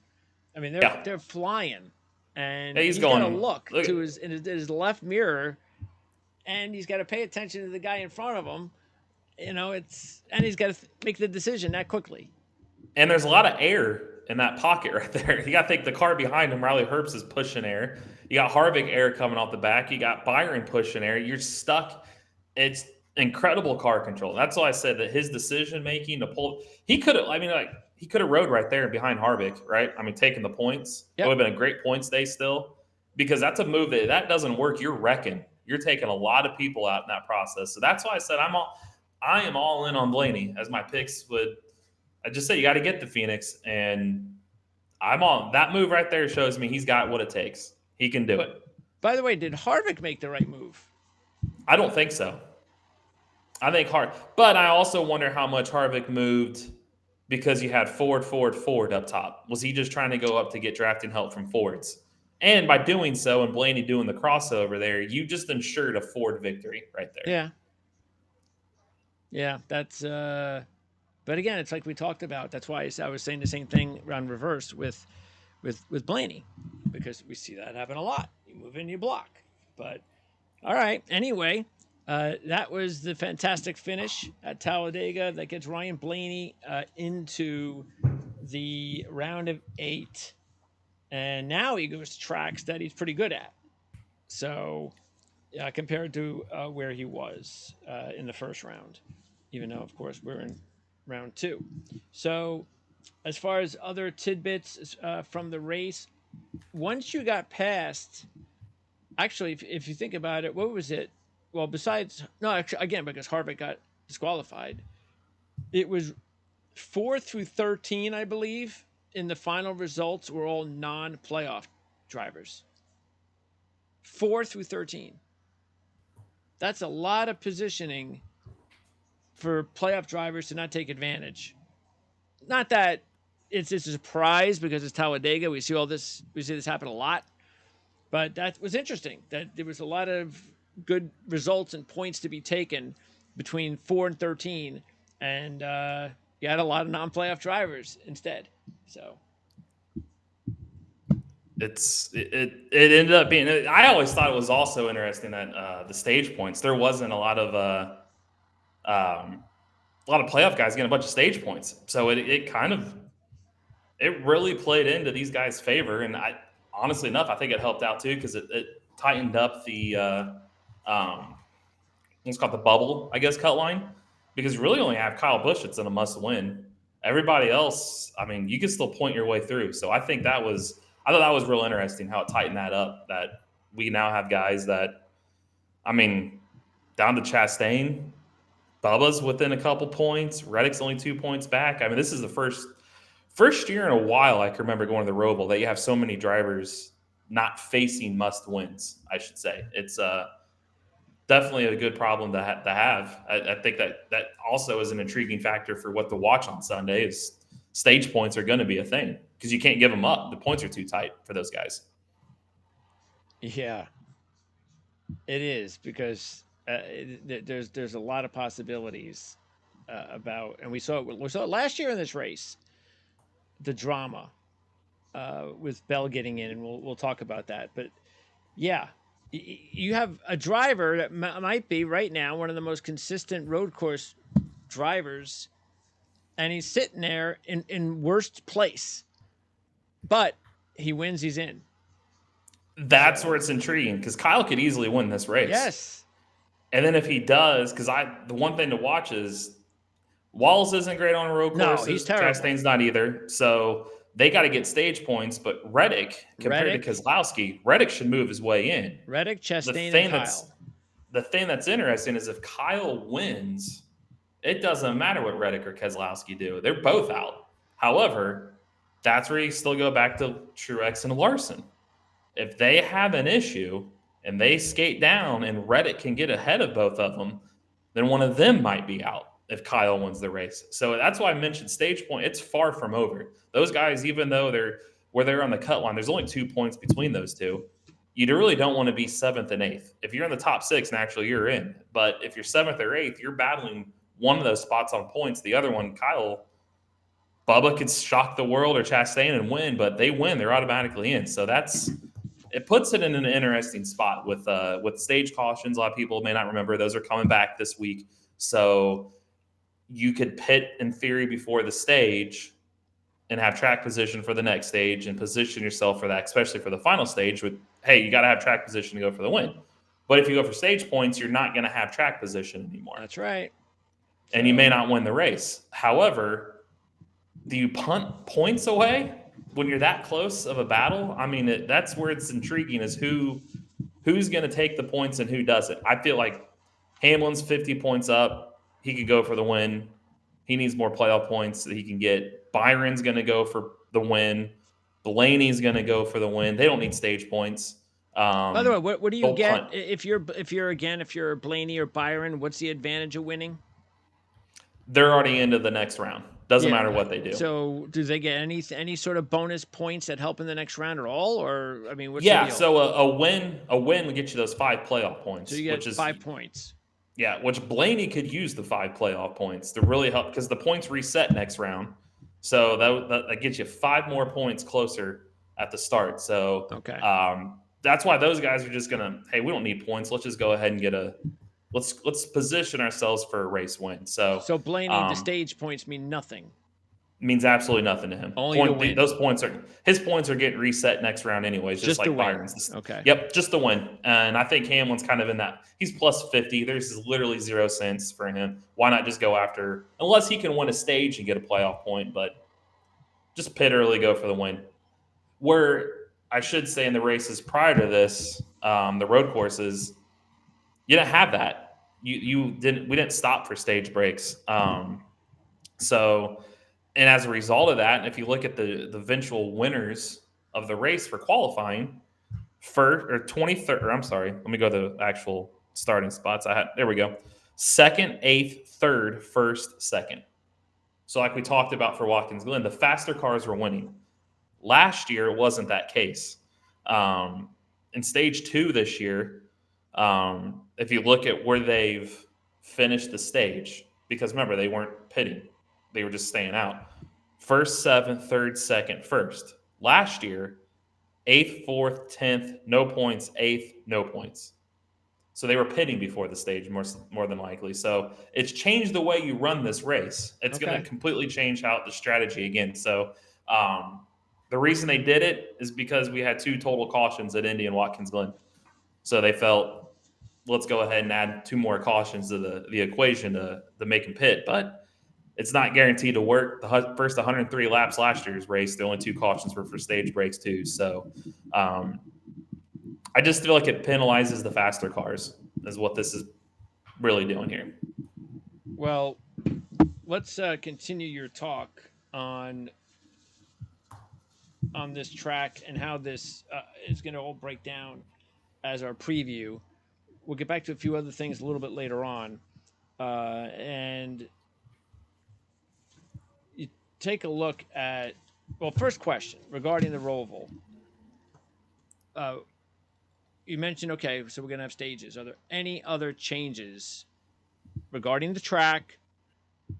I mean, they're flying, and he's got to look to his left mirror, and he's got to pay attention to the guy in front of him. You know, and he's got to make the decision that quickly. And there's a lot of air in that pocket right there. You got to think the car behind him, Riley Herbst, is pushing air. You got Harvick air coming off the back. You got Byron pushing air. You're stuck. It's incredible car control. That's why I said that his decision making to pull. He could have. I mean, like he could have rode right there behind Harvick, right? I mean, taking the points. Yep. It would have been a great points day still, because that's a move that doesn't work. You're wrecking. You're taking a lot of people out in that process. So that's why I said I am all in on Blaney as my picks would. I just say you got to get the Phoenix, and I'm on that move right there. Shows me he's got what it takes. He can do it. By the way, did Harvick make the right move? I don't think so. I think but I also wonder how much Harvick moved because you had Ford up top. Was he just trying to go up to get drafting help from Fords? And by doing so, and Blaney doing the crossover there, you just ensured a Ford victory right there. Yeah. Yeah, that's. But again, it's like we talked about. That's why I was saying the same thing around reverse with Blaney, because we see that happen a lot. You move in, you block. But all right. Anyway, that was the fantastic finish at Talladega that gets Ryan Blaney into the round of 8, and now he goes to tracks that he's pretty good at. So, compared to where he was in the first round, even though, of course, we're in round 2. So as far as other tidbits from the race, once you got past, actually, if you think about it, what was it? Well, besides, no, actually, again, because Harvick got disqualified, it was 4 through 13, I believe, in the final results were all non-playoff drivers. 4 through 13. That's a lot of positioning for playoff drivers to not take advantage. Not that it's a surprise because it's Talladega. We see this happen a lot. But that was interesting, that there was a lot of good results and points to be taken between 4 and 13. And you had a lot of non-playoff drivers instead. So it ended up being. I always thought it was also interesting that the stage points, there wasn't a lot of playoff guys getting a bunch of stage points. So it really played into these guys' favor. And honestly enough, I think it helped out too, because it tightened up the what's called the bubble, I guess, cut line, because you really only have Kyle Busch that's in a must win. Everybody else, I mean, you can still point your way through. So I thought that was real interesting how it tightened that up, that we now have guys that, I mean, down to Chastain, Bubba's within a couple points. Reddick's only 2 points back. I mean, this is the first year in a while I can remember going to the Roval that you have so many drivers not facing must wins, I should say. It's definitely a good problem to have. I think that also is an intriguing factor for what to watch on Sunday. Is stage points are going to be a thing because you can't give them up. The points are too tight for those guys. Yeah, it is, because there's a lot of possibilities about, and we saw it last year in this race, the drama with Bell getting in, and we'll talk about that. But yeah, you have a driver that might be right now one of the most consistent road course drivers, and he's sitting there in worst place. But he wins, he's in. That's where it's intriguing because Kyle could easily win this race. Yes. And then if he does, because the one thing to watch is Walls isn't great on road courses. No, he's terrible. Chastain's not either. So they got to get stage points. But Reddick, compared to Keselowski, Reddick should move his way in. Reddick, Chastain, and Kyle. The thing that's interesting is if Kyle wins, it doesn't matter what Reddick or Keselowski do. They're both out. However, that's where you still go back to Truex and Larson. If they have an issue and they skate down and Reddick can get ahead of both of them, then one of them might be out if Kyle wins the race. So that's why I mentioned stage point. It's far from over. Those guys, even though they're on the cut line, there's only 2 points between those two. You really don't want to be 7th and 8th. If you're in the top 6, naturally you're in. But if you're 7th or 8th, you're battling one of those spots on points. The other one, Bubba could shock the world or Chastain and win, but they win. They're automatically in. So it puts it in an interesting spot with stage cautions. A lot of people may not remember those are coming back this week. So you could pit in theory before the stage and have track position for the next stage and position yourself for that, especially for the final stage with, hey, you got to have track position to go for the win. But if you go for stage points, you're not going to have track position anymore. That's right. And you may not win the race. However, do you punt points away when you're that close of a battle? I mean, that's where it's intriguing is who's going to take the points and who doesn't. I feel like Hamlin's 50 points up. He could go for the win. He needs more playoff points that he can get. Byron's going to go for the win. Blaney's going to go for the win. They don't need stage points. By the way, what do you get if you're Blaney or Byron? What's the advantage of winning? They're already into the next round. Doesn't matter what they do. So, do they get any sort of bonus points that help in the next round at all, or I mean, what's the deal? So a win will get you those 5 playoff points. So you get 5 points. Yeah, which Blaney could use the 5 playoff points to really help because the points reset next round. So that gets you 5 more points closer at the start. So okay. That's why those guys are just gonna, hey, we don't need points. Let's just go ahead and get let's position ourselves for a race win. So Blaney, the stage points mean nothing. Means absolutely nothing to him. Only to win. His points are getting reset next round anyways, just like Byron's. Okay. Yep, just the win. And I think Hamlin's kind of in that. He's plus 50. There's literally 0 cents for him. Why not just go after, unless he can win a stage and get a playoff point, but just pit early, go for the win. Where I should say in the races prior to this, the road courses, you didn't have that. We didn't stop for stage breaks. And as a result of that, if you look at the eventual winners of the race for qualifying, let me go to the actual starting spots. There we go. 2nd, 8th, 3rd, 1st, 2nd. So like we talked about for Watkins Glen, the faster cars were winning. Last year, it wasn't that case. In stage 2 this year, if you look at where they've finished the stage, because remember, they weren't pitting. They were just staying out. 1st, 7th, 3rd, 2nd, 1st. Last year, 8th, 4th, 10th, no points. 8th, no points. So they were pitting before the stage more than likely. So it's changed the way you run this race. It's going to completely change the strategy again. So the reason they did it is because we had 2 total cautions at Indy and Watkins Glen. So they felt, let's go ahead and add 2 more cautions to the equation to make them pit. But it's not guaranteed to work. The first 103 laps last year's race, the only 2 cautions were for stage breaks too. So I just feel like it penalizes the faster cars is what this is really doing here. Well, let's continue your talk on this track and how this is going to all break down as our preview. We'll get back to a few other things a little bit later on. And you take a look at, first question regarding the Roval. You mentioned, so we're going to have stages. Are there any other changes regarding the track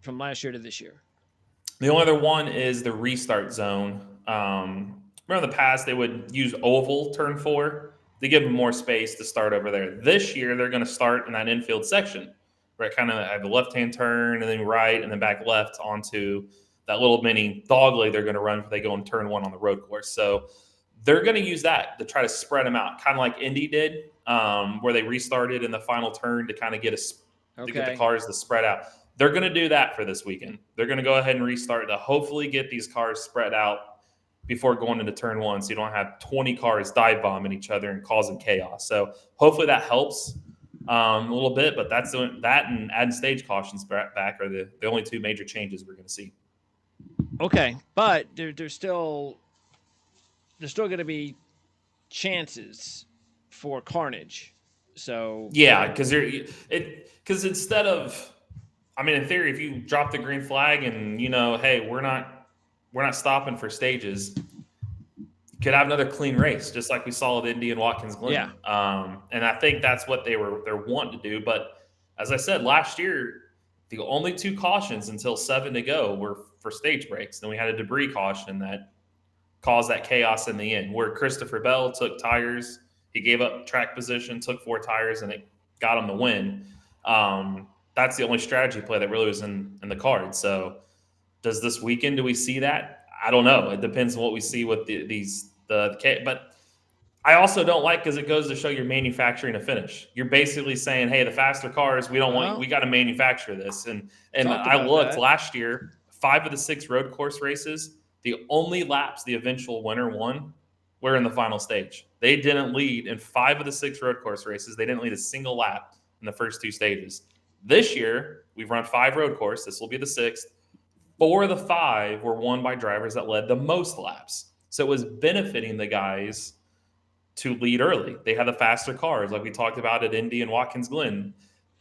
from last year to this year? The only other one is the restart zone. Remember in the past, they would use oval turn 4 to give them more space to start over there. This year, they're going to start in that infield section. right? Kind of at the left-hand turn and then right and then back left onto that little mini dog leg they're going to run if they go in turn one on the road course. So they're going to use that to try to spread them out, kind of like Indy did, where they restarted in the final turn to kind of get to get the cars to spread out. They're going to do that for this weekend. They're going to go ahead and restart to hopefully get these cars spread out before going into turn one, so you don't have 20 cars dive bombing each other and causing chaos. So hopefully that helps a little bit, but that and adding stage cautions back are the only two major changes we're going to see. Okay, but there's still going to be chances for carnage. So yeah, because instead of, I mean, in theory, if you drop the green flag and hey, we're not stopping for stages, you could have another clean race, just like we saw at Indy and Watkins Glen. Yeah. And I think that's what they're wanting to do. But as I said last year, the only two cautions until 7 to go were for stage breaks. Then we had a debris caution that caused that chaos in the end, where Christopher Bell took tires. He gave up track position, took 4 tires, and it got him the win. That's the only strategy play that really was in the card. So does this weekend, do we see that? I don't know. It depends on what we see with but I also don't like, because it goes to show you're manufacturing a finish. You're basically saying, hey, the faster cars, we got to manufacture this. And I looked last year, 5 of the 6 road course races, the only laps the eventual winner won were in the final stage. They didn't lead in 5 of the 6 road course races. They didn't lead a single lap in the first 2 stages. This year, we've run 5 road course. This will be the 6th. 4 of the 5 were won by drivers that led the most laps. So it was benefiting the guys to lead early. They had the faster cars, like we talked about at Indy and Watkins Glen.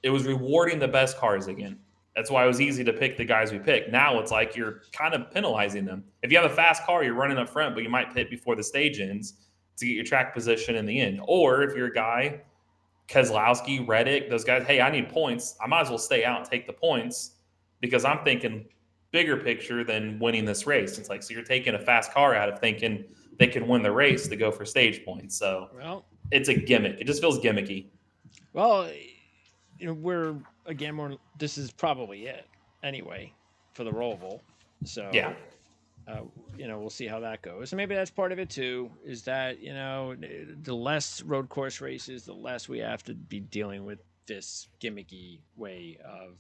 It was rewarding the best cars again. That's why it was easy to pick the guys we picked. Now it's like you're kind of penalizing them. If you have a fast car, you're running up front, but you might pit before the stage ends to get your track position in the end. Or if you're a guy, Keselowski, Reddick, those guys, hey, I need points. I might as well stay out and take the points because I'm thinking bigger picture than winning this race. It's like, so you're taking a fast car out of thinking they can win the race to go for stage points. So it's a gimmick. It just feels gimmicky. Well, this is probably it anyway for the Roval. So yeah. We'll see how that goes. And maybe that's part of it too, is that, the less road course races, the less we have to be dealing with this gimmicky way of,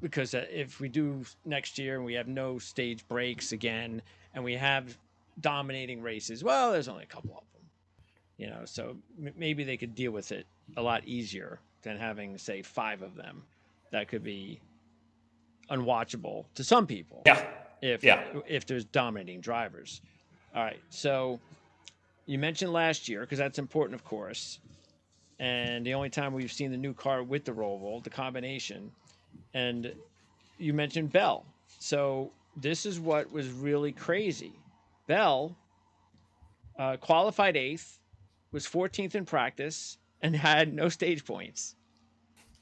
because if we do next year and we have no stage breaks again and we have dominating races, well, there's only a couple of them, so maybe they could deal with it a lot easier than having, say, 5 of them. That could be unwatchable to some people. Yeah. If there's dominating drivers. All right. So you mentioned last year, because that's important, of course. And the only time we've seen the new car with the Roval, the combination, and you mentioned Bell. So this is what was really crazy. Bell qualified 8th, was 14th in practice, and had no stage points.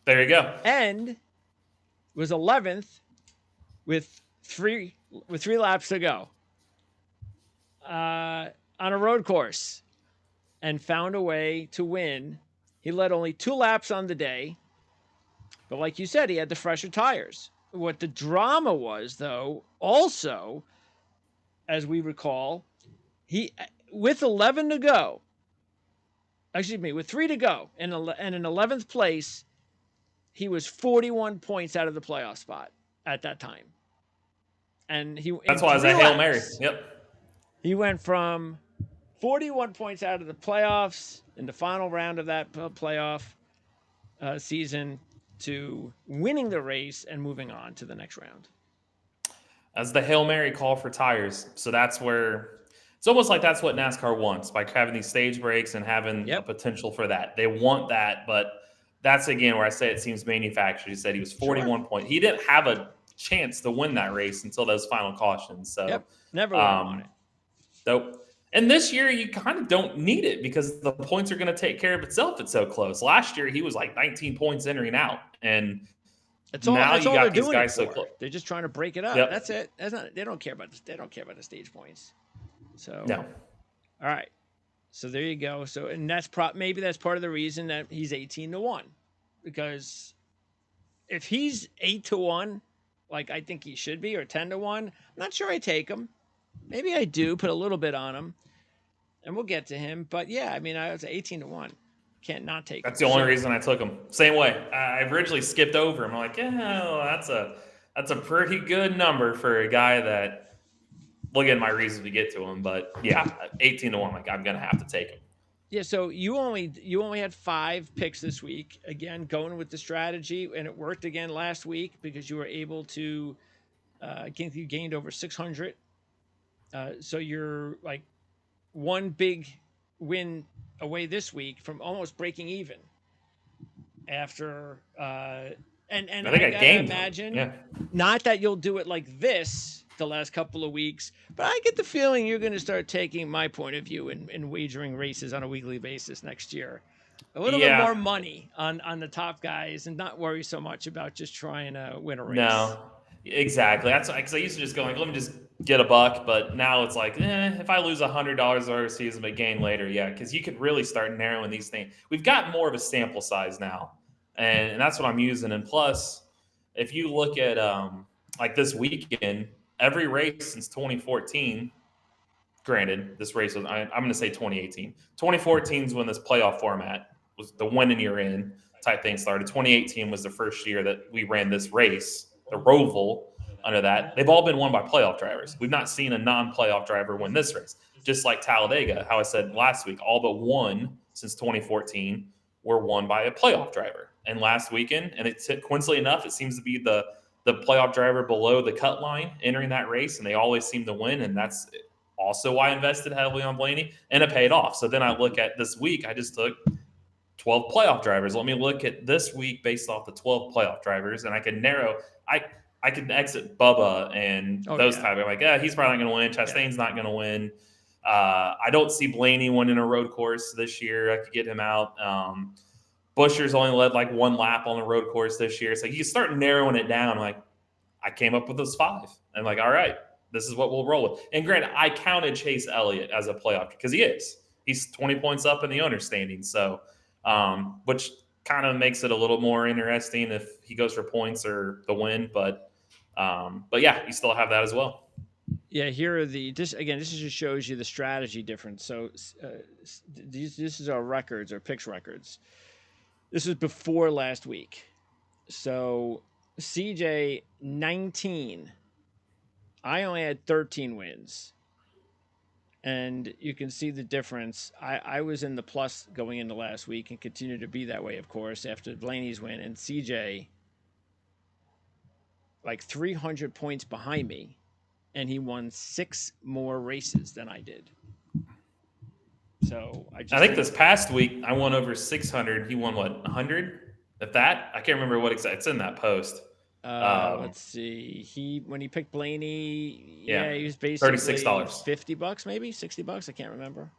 There you go. And was 11th with 3 laps to go on a road course, and found a way to win. He led only 2 laps on the day, but like you said, he had the fresher tires. What the drama was, though, also, as we recall, with 11 to go, with 3 to go, and in 11th place, he was 41 points out of the playoff spot at that time. And that's why it's a Hail Mary. Yep. He went from 41 points out of the playoffs in the final round of that playoff season to winning the race and moving on to the next round. As the Hail Mary call for tires. So that's where it's almost like that's what NASCAR wants by having these stage breaks and having a potential for that. They want that, but that's again where I say it seems manufactured. He said he was 41 points. He didn't have a chance to win that race until those final cautions. So never would have won it. Nope. And this year you kind of don't need it because the points are going to take care of itself. It's so close. Last year he was like 19 points entering out, and now you got these guys so close. They're just trying to break it up. Yep. That's it. They don't care about the stage points. So no. All right. So there you go. So, and maybe that's part of the reason that he's 18-1, because if he's 8-1, like I think he should be, or 10-1, I'm not sure I take him. Maybe I do put a little bit on him, and we'll get to him. But yeah, I mean, I was 18-1. Can't not take him. That's the only reason I took him. Same way. I originally skipped over him. I'm like, yeah, well, that's a pretty good number for a guy that. Look at my reasons to get to him, but yeah, 18-1. Like I'm gonna have to take him. Yeah, so you only had 5 picks this week. Again, going with the strategy, and it worked again last week because you were able to. I think you gained over 600. So you're like one big win away this week from almost breaking even. After and I think I gotta gained. imagine, Yeah. not that you'll do it like this the last couple of weeks, but I get the feeling you're going to start taking my point of view and wagering races on a weekly basis next year. A little bit more money on the top guys and not worry so much about just trying to win a race. No, exactly. That's because I used to just go like, let me just get a buck, but now it's like, if I lose $100 over season but gain later, yeah, because you could really start narrowing these things. We've got more of a sample size now, and that's what I'm using. And plus, if you look at like this weekend, every race since 2014. Granted, this race was, I'm going to say 2018. 2014 is when this playoff format was the winning you're in type thing started. 2018 was the first year that we ran this race, the Roval, under that. They've all been won by playoff drivers. We've not seen a non-playoff driver win this race. Just like Talladega, how I said last week, all but one since 2014 were won by a playoff driver. And last weekend, and it's coincidentally enough, it seems to be the playoff driver below the cut line entering that race, and they always seem to win, and that's also why I invested heavily on Blaney, and it paid off. So then I look at this week, I just took 12 playoff drivers. Let me look at this week based off the 12 playoff drivers, and I can narrow. I can exit Bubba and those type. I'm like, he's probably not going to win. Chastain's not going to win. I don't see Blaney winning a road course this year. I could get him out. Buscher's only led like one lap on the road course this year. So you start narrowing it down. Like, I came up with those 5. I'm like, all right, this is what we'll roll with. And granted, I counted Chase Elliott as a playoff because he is. He's 20 points up in the owner standing. So, which kind of makes it a little more interesting if he goes for points or the win. But yeah, you still have that as well. Yeah, here are this just shows you the strategy difference. So this is our records, our picks records. This was before last week. So CJ 19. I only had 13 wins. And you can see the difference. I was in the plus going into last week and continue to be that way, of course, after Blaney's win. And CJ, like 300 points behind me, and he won 6 more races than I did. So I think this past week I won over 600. He won what, 100? If that, I can't remember what exactly. It's in that post. Let's see. When he picked Blaney, he was basically $36, $50, maybe $60. I can't remember.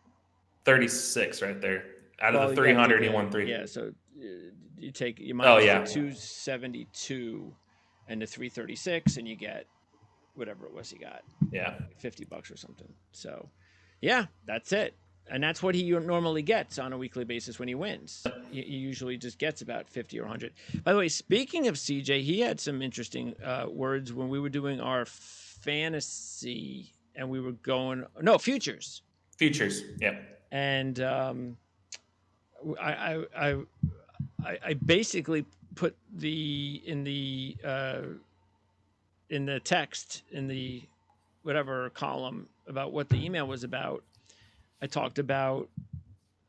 36 right there. Out of the 300, he won 3. Yeah, so you minus the 272 and the 336, and you get whatever it was he got. Yeah, $50 or something. So, yeah, that's it. And that's what he normally gets on a weekly basis when he wins. He usually just gets about 50 or 100. By the way, speaking of CJ, he had some interesting words when we were doing our fantasy and we were going – no, futures. Futures, yeah. And I basically put in the text, in the whatever column about what the email was about. I talked about,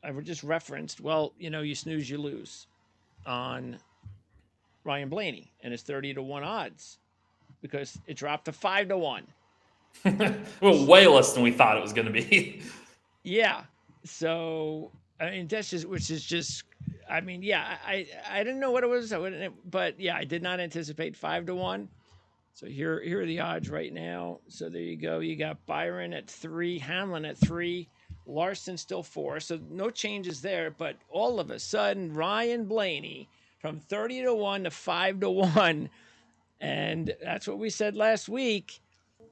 I just referenced, you snooze, you lose on Ryan Blaney and his 30-1 odds because it dropped to 5-1. Well, way less than we thought it was going to be. Yeah. So, I mean, I didn't know what it was, but yeah, I did not anticipate 5-1. So here are the odds right now. So there you go. You got Byron at 3, Hamlin at 3, Larson still 4. So no changes there. But all of a sudden, Ryan Blaney from 30-1 to 5-1. And that's what we said last week.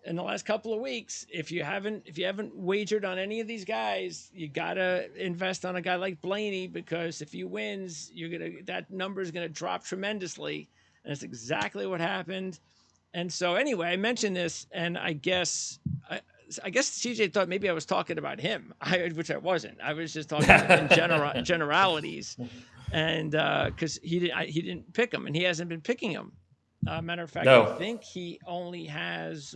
In the last couple of weeks, if you haven't wagered on any of these guys, you gotta invest on a guy like Blaney, because if he wins, that number is gonna drop tremendously. And that's exactly what happened. And so anyway, I mentioned this, and I guess CJ thought maybe I was talking about him, which I wasn't. I was just talking in generalities, and because he didn't pick him, and he hasn't been picking him. Matter of fact, I No. think he only has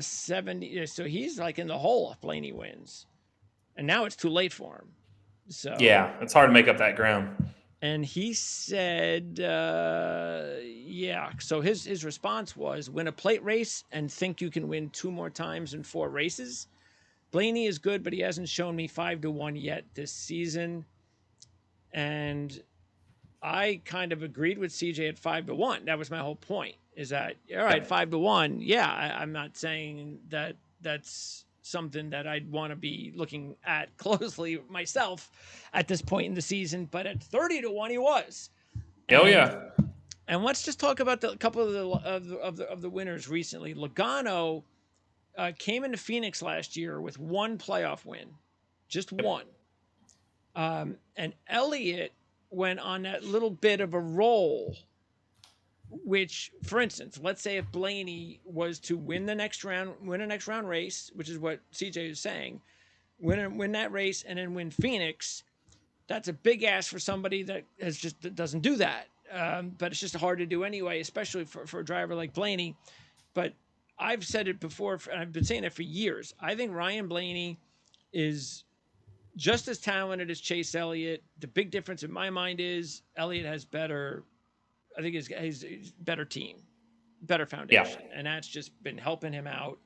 70. So he's like in the hole if Blaney wins, and now it's too late for him. So Yeah, it's hard to make up that ground. and he said, yeah. So his response was, win a plate race and think you can win 2 more times in 4 races. Blaney is good, but he hasn't shown me 5-1 yet this season. And I kind of agreed with CJ at 5-1. That was my whole point. Is that all right? 5-1. Yeah, I'm not saying that that's something that I'd want to be looking at closely myself at this point in the season, but at 30-1 he was. Oh yeah. And let's just talk about a couple of the winners recently. Logano came into Phoenix last year with 1 playoff win, just 1. And Elliott went on that little bit of a roll, which, for instance, let's say if Blaney was to win a next round race, which is what CJ is saying, win that race and then win Phoenix, that's a big ask for somebody that doesn't do that. But it's just hard to do anyway, especially for a driver like Blaney. But I've said it before, and I've been saying it for years. I think Ryan Blaney is just as talented as Chase Elliott. The big difference in my mind is Elliott has better. I think he's better team, better foundation, and that's just been helping him out.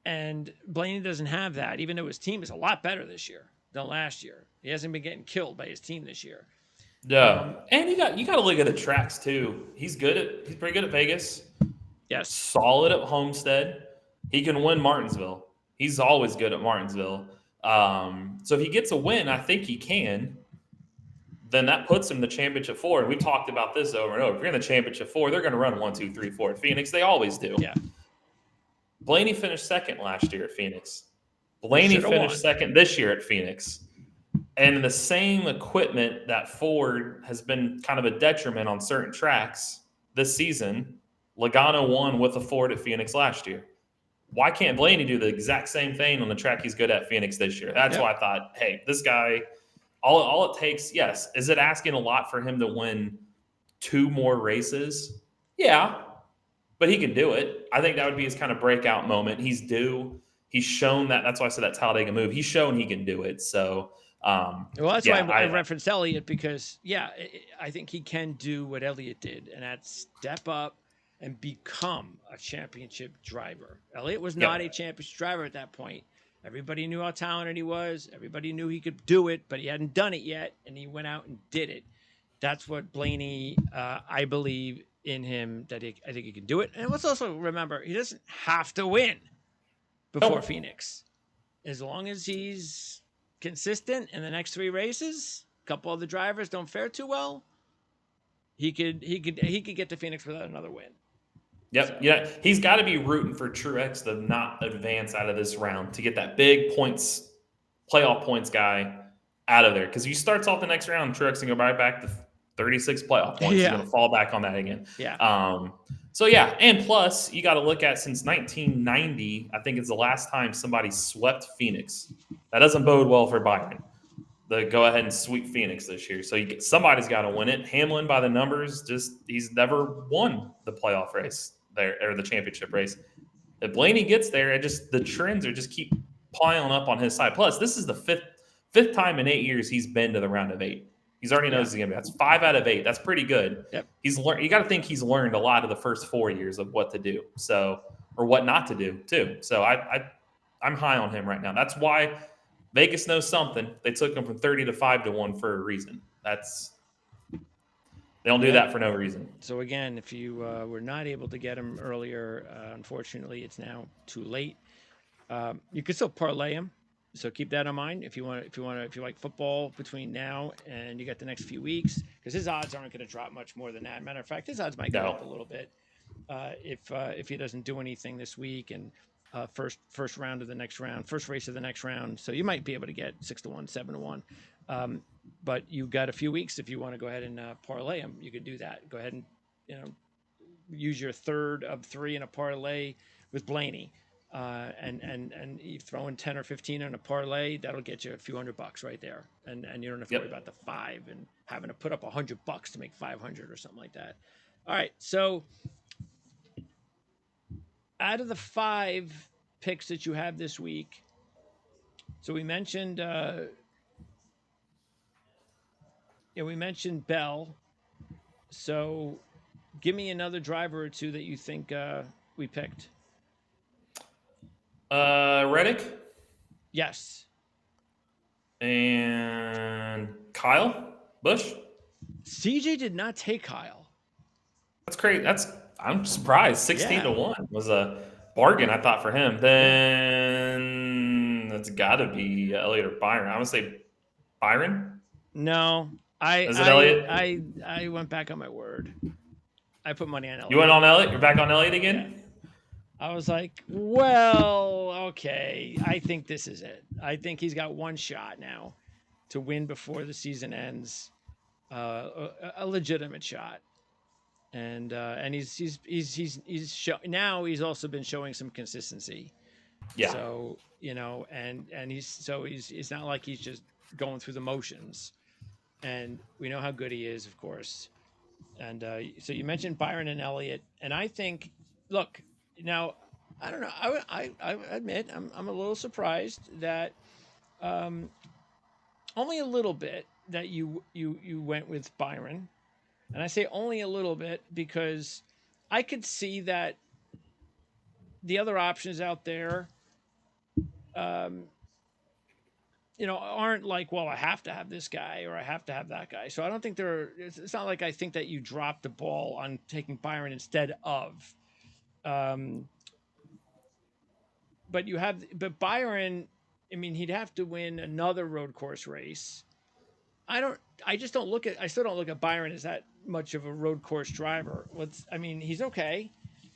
And Blaney doesn't have that, even though his team is a lot better this year than last year. He hasn't been getting killed by his team this year. No, and you got to look at the tracks too. He's pretty good at Vegas. Yes, solid at Homestead. He can win Martinsville. He's always good at Martinsville. So if he gets a win, I think he can. Then that puts him in the championship 4. And we talked about this over and over. If you're in the championship 4, they're going to run 1, 2, 3, 4 at Phoenix. They always do. Yeah. Blaney finished second last year at Phoenix. Blaney finished second this year at Phoenix. And the same equipment that Ford has been kind of a detriment on certain tracks this season, Logano won with a Ford at Phoenix last year. Why can't Blaney do the exact same thing on the track he's good at Phoenix this year? That's why I thought, hey, this guy, all it takes, yes. Is it asking a lot for him to win 2 more races? Yeah, but he can do it. I think that would be his kind of breakout moment. He's due. He's shown that. That's why I said that Talladega move. He's shown he can do it. So, well, that's why I referenced Elliott because, I think he can do what Elliott did, and that's step up and become a championship driver. Elliott was not a championship driver at that point. Everybody knew how talented he was. Everybody knew he could do it, but he hadn't done it yet, and he went out and did it. That's what Blaney, I believe in him, I think he can do it. And let's also remember, he doesn't have to win before Phoenix. As long as he's consistent in the next 3 races, a couple of the drivers don't fare too well, he could get to Phoenix without another win. Yep. So. Yeah. He's got to be rooting for Truex to not advance out of this round to get that big points, playoff points guy out of there. Because if he starts off the next round, Truex can go right back to 36 playoff points. He's going to fall back on that again. Yeah. So, yeah. And plus, you got to look at since 1990, I think it's the last time somebody swept Phoenix. That doesn't bode well for Byron. The go ahead and sweep Phoenix this year. So somebody's got to win it. Hamlin, by the numbers, he's never won the playoff race there or the championship race. If Blaney gets there, the trends are just keep piling up on his side. Plus, this is the fifth time in 8 years he's been to the round of 8. He's already knows he's gonna be. That's 5 out of 8. That's pretty good. Yep. He's learned. You got to think he's learned a lot of the first 4 years of what to do. So or what not to do too. So I'm high on him right now. That's why Vegas knows something. They took him from 30 to 5-1 for a reason. They don't do that for no reason. So again, if you were not able to get him earlier, unfortunately, it's now too late. You could still parlay him, so keep that in mind. If you like football between now and you got the next few weeks, because his odds aren't going to drop much more than that. Matter of fact, his odds might go up a little bit if he doesn't do anything this week and first round of the next round, first race of the next round. So you might be able to get 6-1, 7-1. But you've got a few weeks if you want to go ahead and parlay them. You could do that. Go ahead and use your third of 3 in a parlay with Blaney, and you throw in 10 or 15 on a parlay. That'll get you a few $100 right there, and you don't have to worry about the 5 and having to put up $100 to make 500 or something like that. All right, so out of the 5 picks that you have this week, so we mentioned Bell. So give me another driver or two that you think we picked. Reddick Yes. and Kyle Busch. CJ did not take Kyle. That's great. I'm surprised. 16-1 was a bargain, I thought, for him. Then that's got to be Elliott or Byron. I would say Byron. No, Is it Elliott? I went back on my word. I put money on Elliott. You went on Elliott? You're back on Elliott again? Yeah. I was like, well, okay. I think this is it. I think he's got one shot now to win before the season ends. A legitimate shot. And he's now he's also been showing some consistency. Yeah. So, and he's not like he's just going through the motions. And we know how good he is, of course. And so you mentioned Byron and Elliott, and I think, look, now I don't know. I admit I'm a little surprised that only a little bit that you went with Byron, and I say only a little bit because I could see that the other options out there, aren't like, well, I have to have this guy or I have to have that guy. So I don't think it's not like I think that you dropped the ball on taking Byron instead of. But Byron, I mean, he'd have to win another road course race. I still don't look at Byron as that much of a road course driver. He's okay.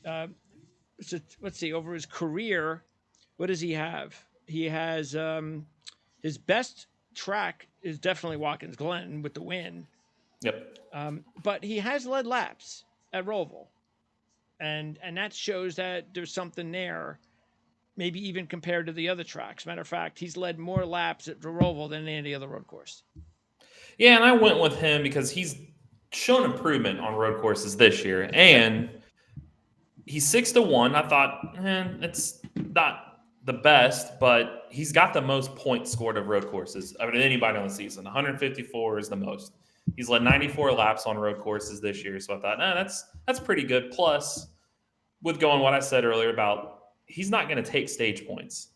So let's see, over his career, what does he have? He has, his best track is definitely Watkins Glen with the win. Yep. But he has led laps at Roval. And that shows that there's something there, maybe even compared to the other tracks. Matter of fact, he's led more laps at the Roval than any other road course. Yeah, and I went with him because he's shown improvement on road courses this year. And he's 6-1. I thought, it's not the best, but he's got the most points scored of road courses of anybody on the season. 154 is the most. He's led 94 laps on road courses this year. So I thought, that's pretty good. Plus, with going what I said earlier about he's not going to take stage points.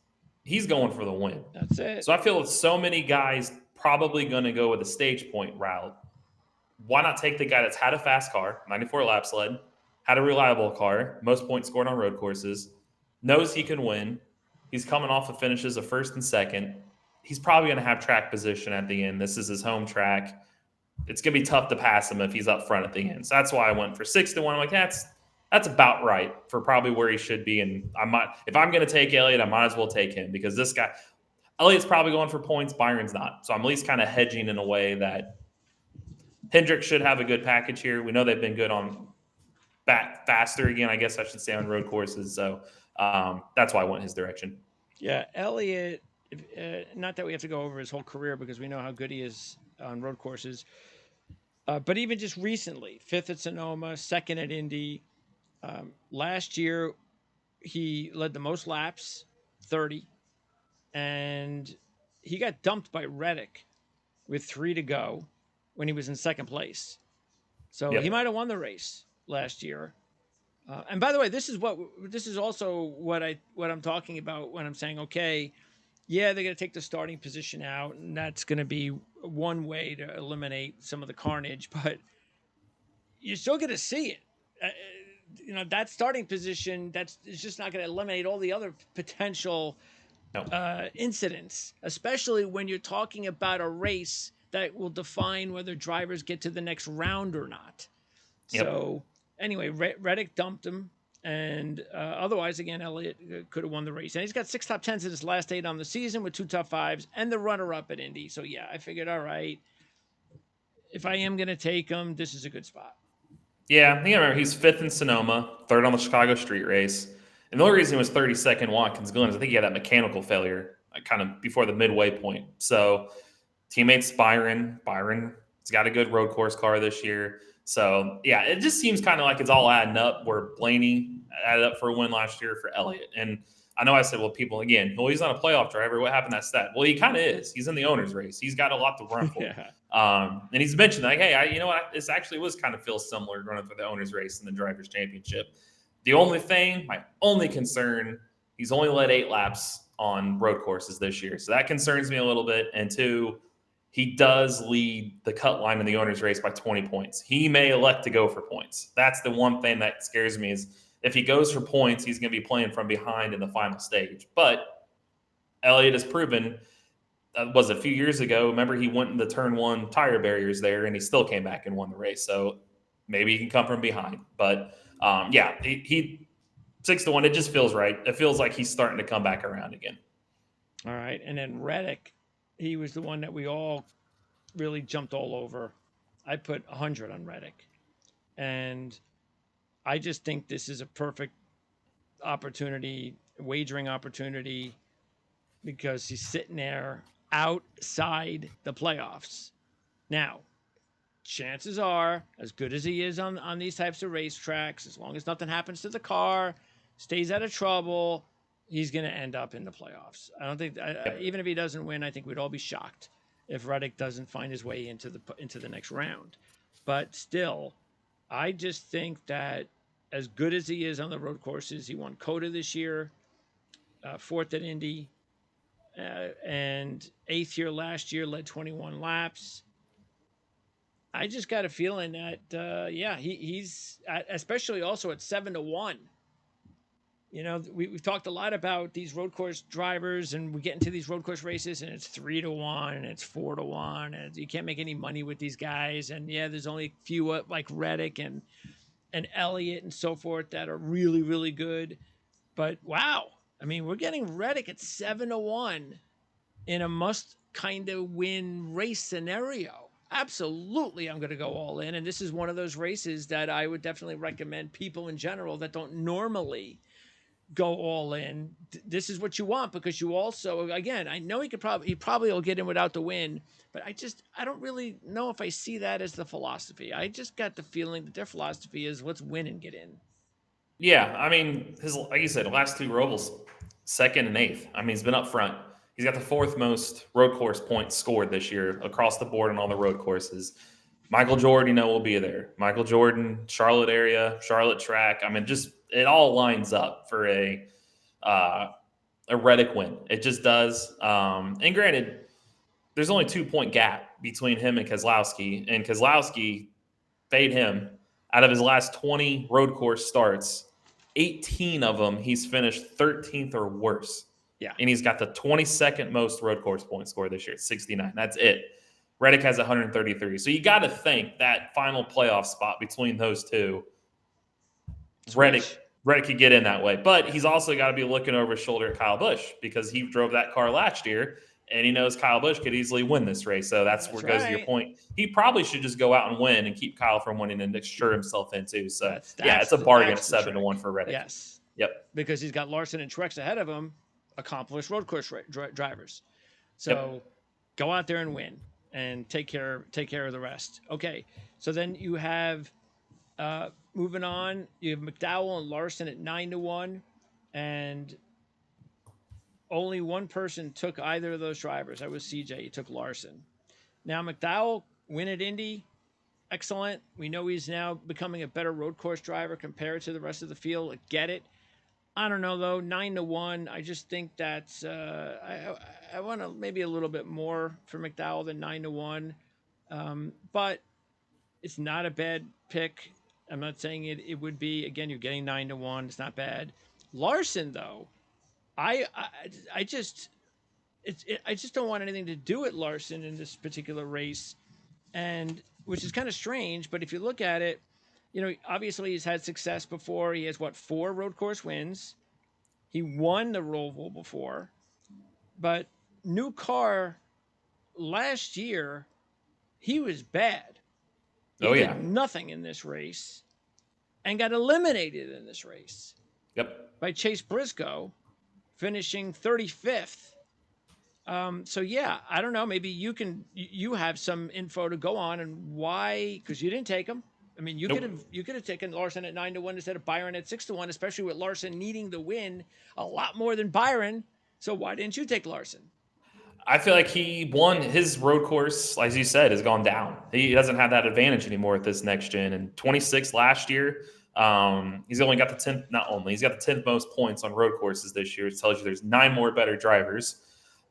He's going for the win. That's it. So I feel with so many guys probably going to go with a stage point route, why not take the guy that's had a fast car, 94 laps led, had a reliable car, most points scored on road courses, knows he can win. He's coming off of finishes of first and second. He's probably going to have track position at the end. This is his home track. It's going to be tough to pass him if he's up front at the end. So that's why I went for 6-1. I'm like, that's about right for probably where he should be. And if I'm going to take Elliott, I might as well take him because this guy, Elliott's probably going for points. Byron's not. So I'm at least kind of hedging in a way that Hendrick should have a good package here. We know they've been good on back faster again, I guess I should say, on road courses. So that's why I went his direction. Yeah, Elliott, not that we have to go over his whole career because we know how good he is on road courses. But even just recently, 5th at Sonoma, 2nd at Indy. Last year, he led the most laps, 30. And he got dumped by Reddick with 3 to go when he was in 2nd place. So He might have won the race last year. And by the way, this is also what I'm talking about when I'm saying, okay, yeah, they're going to take the starting position out, and that's going to be one way to eliminate some of the carnage, but you're still going to see it. That starting position, it's just not going to eliminate all the other potential incidents, especially when you're talking about a race that will define whether drivers get to the next round or not. Yep. So anyway, Reddick dumped him. And otherwise, again, Elliott could have won the race. And he's got 6 top 10s in his last 8 on the season with 2 top 5s and the runner-up at Indy. So, yeah, I figured, all right, if I am going to take him, this is a good spot. Yeah, remember he's fifth in Sonoma, third on the Chicago Street Race, and the only reason he was 32nd Watkins Glen is I think he had that mechanical failure kind of before the midway point. So teammates Byron's got a good road course car this year. So yeah, it just seems kind of like it's all adding up. Where Blaney added up for a win last year for Elliott, and I know I said, well, people again, well, he's not a playoff driver. What happened to that stat? Well, he kind of is. He's in the owner's race. He's got a lot to run for. Yeah. And he's mentioned like, hey, you know what? This actually was kind of feels similar running for the owner's race and the drivers' championship. The only thing, my only concern, he's only led 8 laps on road courses this year, so that concerns me a little bit. And 2, he does lead the cut line in the owner's race by 20 points. He may elect to go for points. That's the one thing that scares me is if he goes for points, he's going to be playing from behind in the final stage. But Elliott has proven, was a few years ago, remember he went in the turn 1 tire barriers there and he still came back and won the race. So maybe he can come from behind. But yeah, he 6-1, it just feels right. It feels like he's starting to come back around again. All right. And then Reddick, he was the one that we all really jumped all over. I put 100 on Reddick. And I just think this is a perfect opportunity, wagering opportunity, because he's sitting there outside the playoffs. Now, chances are, as good as he is on these types of racetracks, as long as nothing happens to the car, stays out of trouble, he's going to end up in the playoffs. I don't think, even if he doesn't win, I think we'd all be shocked if Reddick doesn't find his way into the next round. But still, I just think that as good as he is on the road courses, he won COTA this year, 4th at Indy, and 8th here last year, led 21 laps. I just got a feeling that, he's especially also at 7-1. You know, we've talked a lot about these road course drivers, and we get into these road course races, and it's 3-1, and it's 4-1, and you can't make any money with these guys. And yeah, there's only a few like Reddick and Elliott and so forth that are really, really good. But wow, I mean, we're getting Reddick at 7-1 in a must kind of win race scenario. Absolutely, I'm going to go all in. And this is one of those races that I would definitely recommend people in general that don't normally go all in. This is what you want, because you also, again, I know he probably will get in without the win, but I don't really know if I see that as the philosophy. I just got the feeling that their philosophy is let's win and get in. Yeah, I mean, like you said, the last 2 Rovals, 2nd and 8th. I mean, he's been up front. He's got the 4th most road course points scored this year across the board on all the road courses. Michael Jordan, will be there. Michael Jordan, Charlotte area, Charlotte track. I mean, just it all lines up for a Reddick win. It just does. And granted, there's only 2-point gap between him and Keselowski paid him out of his last 20 road course starts. 18 of them, he's finished 13th or worse. Yeah. And he's got the 22nd most road course point score this year at 69. That's it. Reddick has 133. So you got to think that final playoff spot between those two, Reddick could get in that way. But he's also got to be looking over his shoulder at Kyle Busch, because he drove that car last year, and he knows Kyle Busch could easily win this race. So that's where goes to your point. He probably should just go out and win and keep Kyle from winning and assure himself in too. So it's a bargain at 7-1 for Reddick. Yes. Yep. Because he's got Larson and Truex ahead of him, accomplished road course drivers. So go out there and win and take care of the rest. Okay. So then you have moving on, you have McDowell and Larson at 9-1, and only one person took either of those drivers. That was CJ. He took Larson. Now McDowell win at Indy. Excellent. We know he's now becoming a better road course driver compared to the rest of the field. I get it. I don't know though. 9-1. I just think that's I want to maybe a little bit more for McDowell than 9-1. But it's not a bad pick. I'm not saying it would be. Again, you're getting 9-1. It's not bad. Larson though, I just don't want anything to do with Larson in this particular race, and which is kind of strange. But if you look at it, obviously he's had success before. He has 4 road course wins. He won the Roval before, but new car last year, he was bad. He Oh, did yeah. nothing in this race and got eliminated in this race Yep. by Chase Briscoe, finishing 35th. So yeah, I don't know. Maybe you have some info to go on and why, because you didn't take him. I mean, you Nope. could have taken Larson at 9-1 instead of Byron at 6-1, especially with Larson needing the win a lot more than Byron. So why didn't you take Larson? I feel like he won his road course, as you said, has gone down. He doesn't have that advantage anymore at this next gen. And 26 last year, he's only got the 10th, not only, he's got the 10th most points on road courses this year. It tells you there's 9 more better drivers.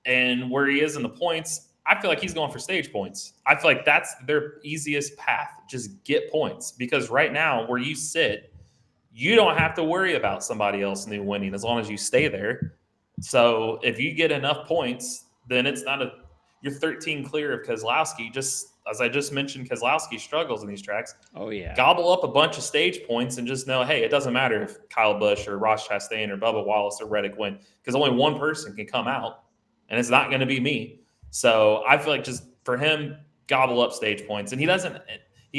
And where he is in the points, I feel like he's going for stage points. I feel like that's their easiest path. Just get points. Because right now, where you sit, you don't have to worry about somebody else new winning as long as you stay there. So if you get enough points, then it's not you're 13 clear of Keselowski. Just as I just mentioned, Keselowski struggles in these tracks. Oh yeah. Gobble up a bunch of stage points and just know, hey, it doesn't matter if Kyle Busch or Ross Chastain or Bubba Wallace or Reddick win because only one person can come out, and it's not going to be me. So I feel like just for him, gobble up stage points, and he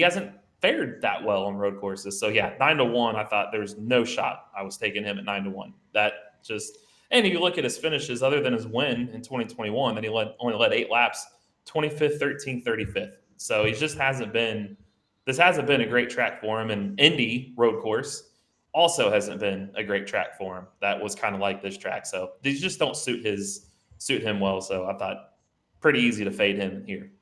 hasn't fared that well on road courses. So yeah, 9-1. I thought there was no shot I was taking him at 9-1. That just. And if you look at his finishes, other than his win in 2021, that he only led 8 laps, 25th, 13th, 35th. So he just hasn't been. This hasn't been a great track for him. And Indy road course also hasn't been a great track for him. That was kind of like this track. So these just don't suit him well. So I thought pretty easy to fade him here.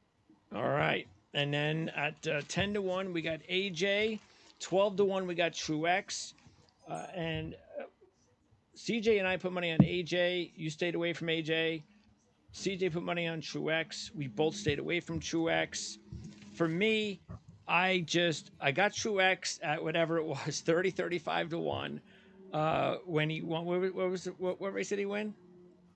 All right, and then at 10-1 we got AJ, 12-1 we got Truex, and CJ and I put money on AJ. You stayed away from AJ. CJ put money on Truex. We both stayed away from Truex. For me, I got Truex at whatever it was, 30, 35-1. When he won, what race did he win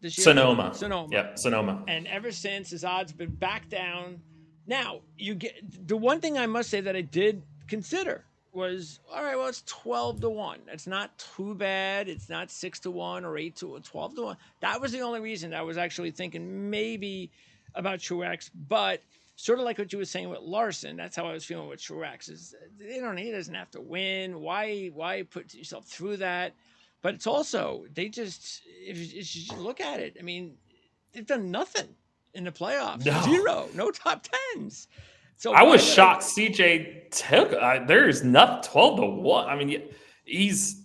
this year? Sonoma. Sonoma. Yep, Sonoma. And ever since, his odds have been back down. Now, you get the one thing I must say that I did consider was, all right, well, it's 12-1. That's not too bad. It's not 6-1 or 12-1. That was the only reason I was actually thinking maybe about Truex, but sort of like what you were saying with Larson, that's how I was feeling with Truex. Is he doesn't have to win. Why put yourself through that? But it's also if you look at it, I mean, they've done nothing in the playoffs. No. 0, no top 10s. So I was shocked CJ took. There's nothing 12-1. I mean, he's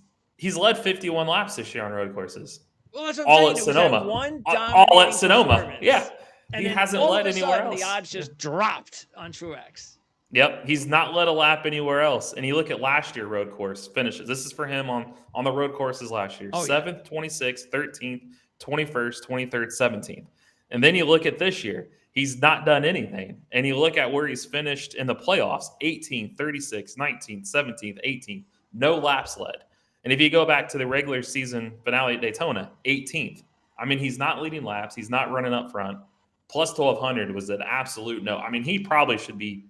led 51 laps this year on road courses. Well, that's what all I'm at saying. Sonoma. All at Sonoma. Yeah, and he hasn't led anywhere else. The odds just dropped on Truex. Yep, he's not led a lap anywhere else. And you look at last year road course finishes. This is for him on the road courses last year. 7th, 26th, 13th, 21st, 23rd, 17th. And then you look at this year. He's not done anything. And you look at where he's finished in the playoffs, 18th, 36th, 19th, 17th, 18th. No laps led. And if you go back to the regular season finale at Daytona, 18th. I mean, he's not leading laps. He's not running up front. Plus 1,200 was an absolute no. I mean, he probably should be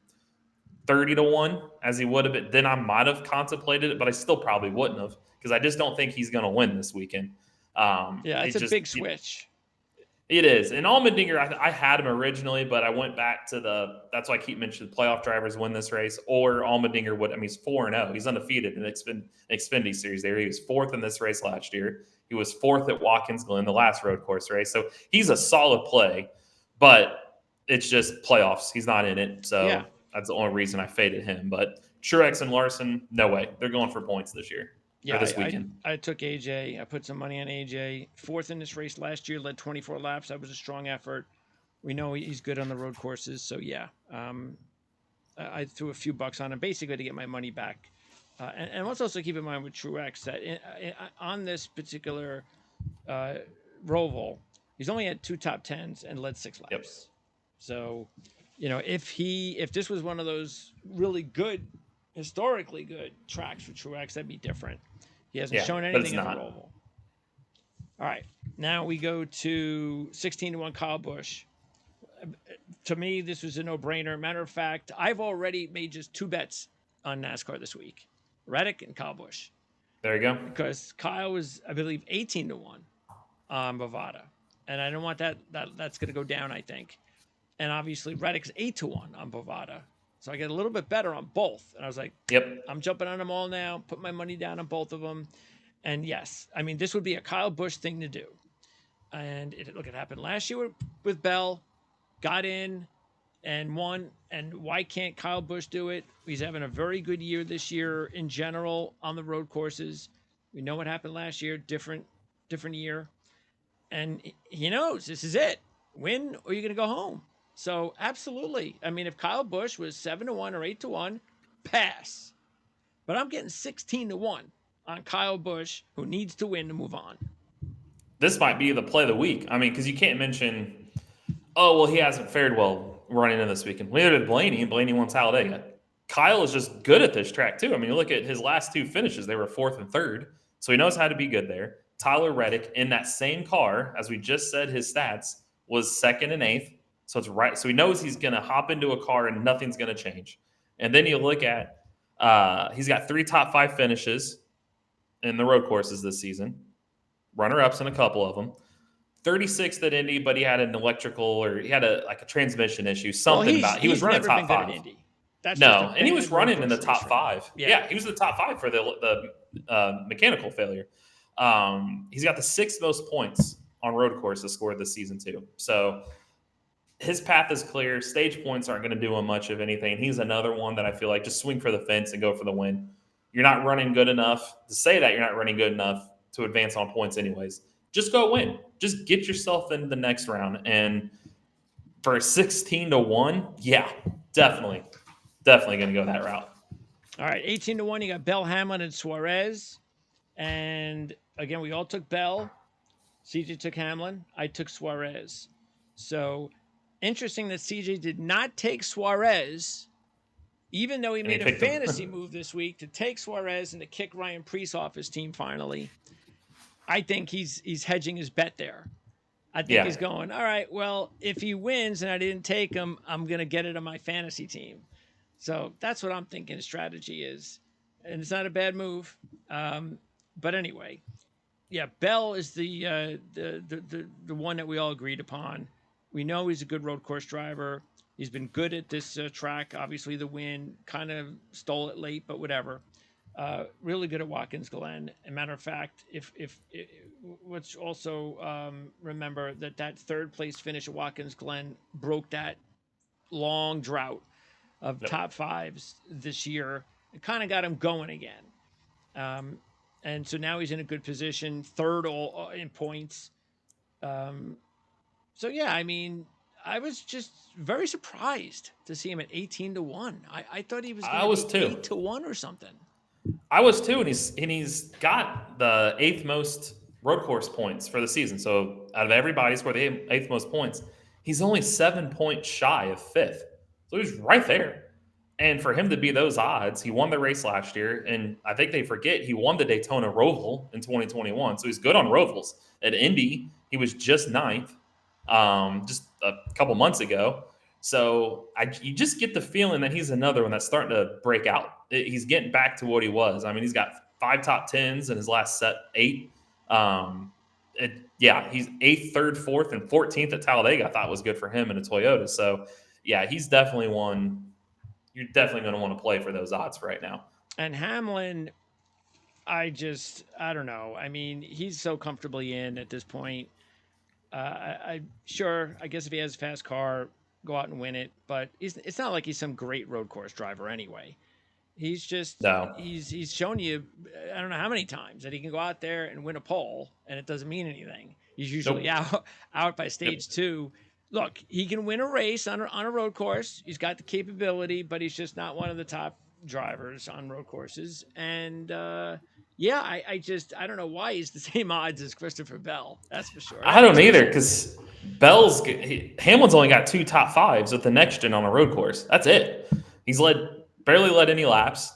30-1 as he would have been. Then I might have contemplated it, but I still probably wouldn't have because I just don't think he's going to win this weekend. It's a big switch. It is. And Allmendinger, I had him originally, but I went back to that's why I keep mentioning playoff drivers win this race, or Allmendinger would. I mean, he's 4-0. He's undefeated in the Xfinity Series there. He was 4th in this race last year. He was 4th at Watkins Glen, the last road course race. So he's a solid play, but it's just playoffs. He's not in it. So that's the only reason I faded him. But Truex and Larson, no way. They're going for points this year. Yeah, this weekend. I took AJ. I put some money on AJ. 4th in this race last year, led 24 laps. That was a strong effort. We know he's good on the road courses. So, yeah, I threw a few bucks on him basically to get my money back. And let's also keep in mind with Truex that on this particular Roval, he's only had 2 top 10s and led 6 laps. Yep. So, if this was one of those really good, historically good tracks for Truex, that'd be different. He hasn't shown anything in the Roval. All right, now we go to 16-1 Kyle Busch. To me, this was a no-brainer. Matter of fact, I've already made just 2 bets on NASCAR this week: Reddick and Kyle Busch. There you go. Because Kyle was, I believe, 18-1 on Bovada, and I don't want that's going to go down. I think, and obviously Reddick's 8-1 on Bovada. So I get a little bit better on both. And I was like, Yep. I'm jumping on them all now, put my money down on both of them. And yes, I mean, this would be a Kyle Busch thing to do. And look, it happened last year with Bell, got in and won. And why can't Kyle Busch do it? He's having a very good year this year in general on the road courses. We know what happened last year, different year. And he knows this is it. Win or you're going to go home. So absolutely. I mean, if Kyle Busch was 7-1 or 8-1, pass. But I'm getting 16-1 on Kyle Busch, who needs to win to move on. This might be the play of the week. I mean, because you can't mention, oh, well, he hasn't fared well running in this weekend. Neither did Blaney. Blaney won Talladega. Kyle is just good at this track, too. I mean, you look at his last two finishes, they were 4th and 3rd. So he knows how to be good there. Tyler Reddick, in that same car, as we just said, his stats, was 2nd and 8th. So it's right. So he knows he's going to hop into a car and nothing's going to change. And then you look at, he's got 3 top 5 finishes in the road courses this season. Runner-ups in a couple of them. 36th at Indy, but he had an electrical or he had a transmission issue. Something about he was running top 5. Indy. That's no, and he was running in the top 5. Yeah, he was the top 5 for the mechanical failure. He's got the 6th most points on road courses scored this season too. So his path is clear. Stage points aren't going to do him much of anything. He's another one that I feel like just swing for the fence and go for the win. You're not running good enough to say that you're not running good enough to advance on points anyways. Just go win. Just get yourself into the next round. And for 16-1, yeah, definitely going to go that route. All right, 18-1, you got Bell, Hamlin, and Suarez. And again, we all took Bell. CJ took Hamlin. I took Suarez. So interesting that CJ did not take Suarez, even though he made a fantasy move this week to take Suarez and to kick Ryan Preece off his team finally. I think he's hedging his bet there. I think he's going, all right, well, if he wins and I didn't take him, I'm going to get it on my fantasy team. So that's what I'm thinking his strategy is. And it's not a bad move. But anyway, yeah, Bell is the one that we all agreed upon. We know he's a good road course driver. He's been good at this track. Obviously, the win kind of stole it late, but whatever. Really good at Watkins Glen. As a matter of fact, if let's also remember that 3rd place finish at Watkins Glen broke that long drought of top 5s this year. It kind of got him going again. And so now he's in a good position, 3rd all in points. So yeah, I mean, I was just very surprised to see him at 18-1. I thought he was going to be 8-1 or something. I was too, and he's got the 8th most road course points for the season. So out of everybody, he scored the 8th most points. He's only 7 points shy of 5th. So he's right there. And for him to be those odds, he won the race last year, and I think they forget he won the Daytona Roval in 2021. So he's good on Rovals. At Indy, he was just 9th, just a couple months ago. So you just get the feeling that he's another one that's starting to break out. He's getting back to what he was. I mean, he's got 5 top 10s in his last 8. He's 8th, 3rd, 4th, and 14th at Talladega. I thought was good for him in a Toyota. So, yeah, he's definitely one you're definitely going to want to play for those odds right now. And Hamlin, I don't know. I mean, he's so comfortably in at this point. I guess if he has a fast car, go out and win it. But it's not like he's some great road course driver anyway. He's just he's shown you I don't know how many times that he can go out there and win a pole, and it doesn't mean anything. He's usually out by stage 2. Look, he can win a race on a road course. He's got the capability, but he's just not one of the top drivers on road courses. And I don't know why he's the same odds as Christopher Bell. That's for sure. I don't either, because Hamlin's only got 2 top 5s with the next gen on a road course. That's it. He's barely led any laps.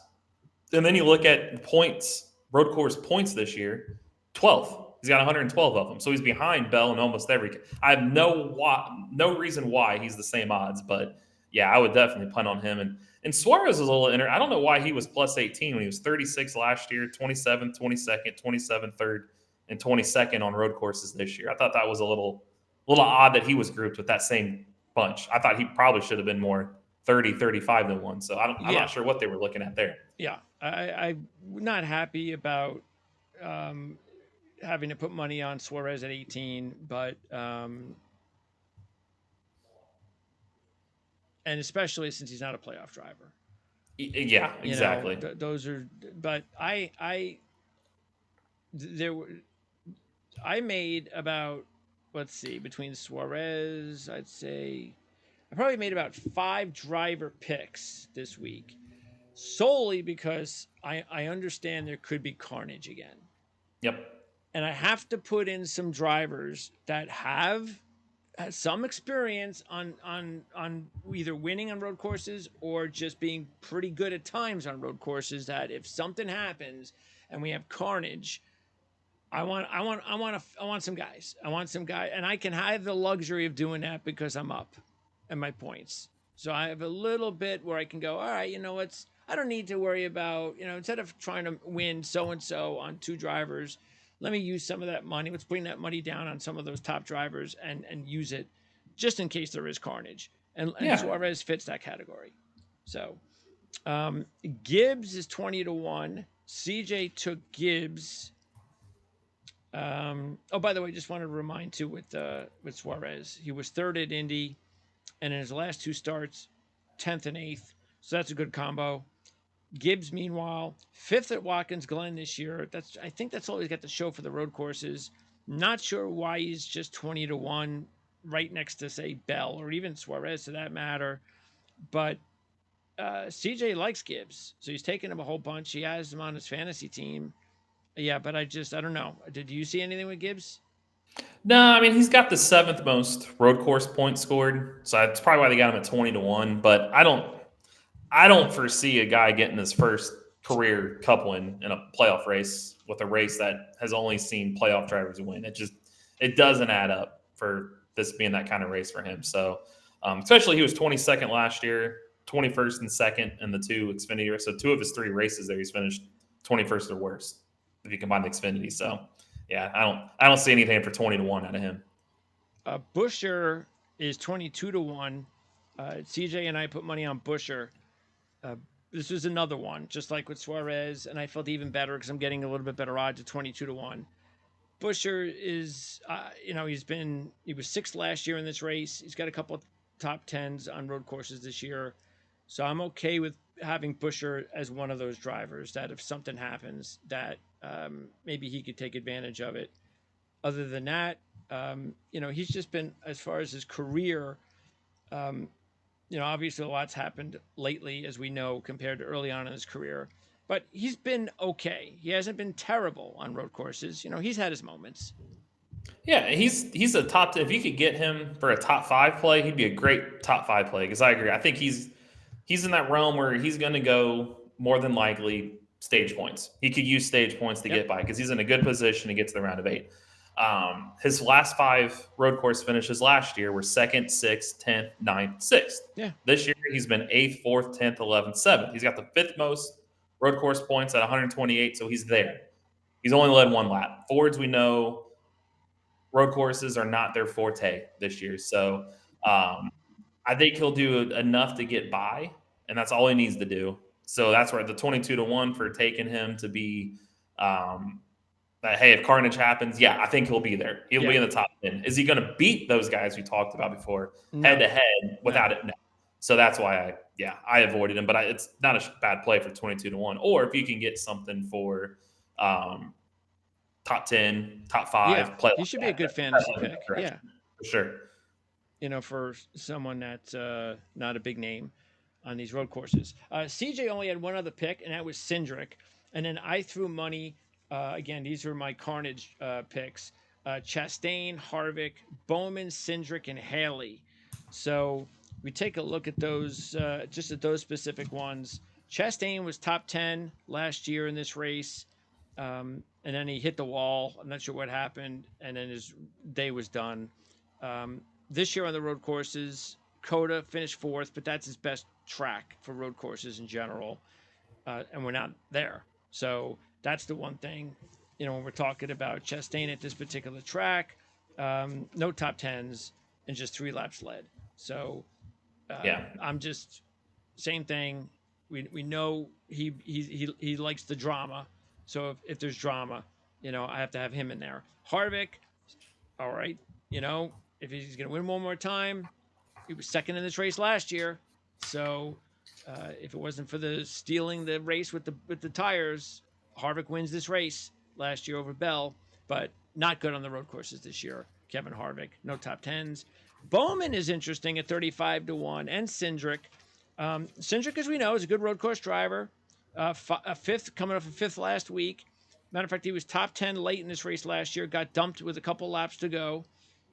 And then you look at points, road course points this year, 12th. He's got 112 of them. So he's behind Bell in almost every. I have no reason why he's the same odds, but yeah, I would definitely punt on him. And Suarez was a little I don't know why he was plus 18 when he was 36 last year, 27th, 22nd, 27th, 3rd, and 22nd on road courses this year. I thought that was a little odd that he was grouped with that same bunch. I thought he probably should have been more 30, 35 to 1. So I'm Yeah, not sure what they were looking at there. yeah. I'm not happy about um, having to put money on Suarez at 18, but and especially since he's not a playoff driver. Yeah, You know, exactly. those are. But there were I made about, let's see, between Suarez, I'd say I probably made about 5 driver picks this week, solely because I understand there could be carnage again. Yep. And I have to put in some drivers that have some experience on either winning on road courses or just being pretty good at times on road courses, that if something happens and we have carnage, I want some guys. I want some guy, and I can have the luxury of doing that because I'm up at my points. So I have a little bit where I can go, all right, I don't need to worry about, instead of trying to win so and so on 2 drivers, let me use some of that money. Let's bring that money down on some of those top drivers and use it just in case there is carnage. And Yeah. Suarez fits that category. So Gibbs is 20 to 1. CJ took Gibbs. Oh, by the way, just wanted to remind too with Suarez, he was 3rd at Indy, and in his last 2 starts, 10th and 8th. So that's a good combo. Gibbs, meanwhile, 5th at Watkins Glen this year. I think that's all he's got to show for the road courses. Not sure why he's just 20 to 1, right next to say Bell or even Suarez for that matter. But CJ likes Gibbs, so he's taking him a whole bunch. He has him on his fantasy team. Yeah, but I don't know. Did you see anything with Gibbs? No, I mean he's got the 7th most road course points scored, so that's probably why they got him at 20 to 1. But I don't foresee a guy getting his first career Cup win in a playoff race with a race that has only seen playoff drivers win. It doesn't add up for this being that kind of race for him. So especially he was 22nd last year, 21st and 2nd in the 2 Xfinity races. So 2 of his 3 races there he's finished 21st or worse if you combine the Xfinity. So yeah, I don't see anything for 20 to 1 out of him. Busher is 22 to 1. CJ and I put money on Busher. This was another one, just like with Suarez, and I felt even better because I'm getting a little bit better odds at 22 to 1. Busher is, he was 6th last year in this race. He's got a couple of top 10s on road courses this year. So I'm okay with having Busher as one of those drivers that if something happens, that maybe he could take advantage of it. Other than that, he's just been, as far as his career, obviously a lot's happened lately, as we know, compared to early on in his career. But he's been okay. He hasn't been terrible on road courses. He's had his moments. Yeah, he's a top. If you could get him for a top 5 play, he'd be a great top 5 play. Because I agree, I think he's in that realm where he's going to go more than likely stage points. He could use stage points to get by because he's in a good position to get to the round of 8. His last 5 road course finishes last year were 2nd, 6th, 10th, 9th, 6th. Yeah. This year he's been 8th, 4th, 10th, 11th, 7th. He's got the 5th most road course points at 128, so he's there. He's only led 1 lap. Fords, we know, road courses are not their forte this year. So I think he'll do enough to get by, and that's all he needs to do. So that's where the 22 to 1 for taking him to be that, hey, if carnage happens, yeah, I think he'll be there. He'll be in the top 10. Is he going to beat those guys we talked about before head to head without it? No. So that's why I avoided him. But it's not a bad play for 22 to 1. Or if you can get something for top 10, top 5, he should be a good fantasy pick. Yeah, for sure. For someone that's not a big name on these road courses. CJ only had one other pick, and that was Cindric. And then I threw money. Again, these are my carnage picks. Chastain, Harvick, Bowman, Cindric, and Haley. So we take a look at those, just at those specific ones. Chastain was top 10 last year in this race. And then he hit the wall. I'm not sure what happened. And then his day was done. This year on the road courses, Coda finished 4th, but that's his best track for road courses in general. And we're not there. So that's the one thing, when we're talking about Chastain at this particular track, no top 10s and just 3 laps led. So I'm just, same thing. We know he likes the drama. So if there's drama, I have to have him in there. Harvick, all right. If he's going to win one more time, he was second in this race last year. So if it wasn't for the stealing the race with the tires, Harvick wins this race last year over Bell, but not good on the road courses this year. Kevin Harvick, no top tens. Bowman is interesting at 35-1, and Cindric. Cindric, as we know, is a good road course driver. A fifth, coming off a fifth last week. Matter of fact, he was top 10 late in this race last year, got dumped with a couple laps to go.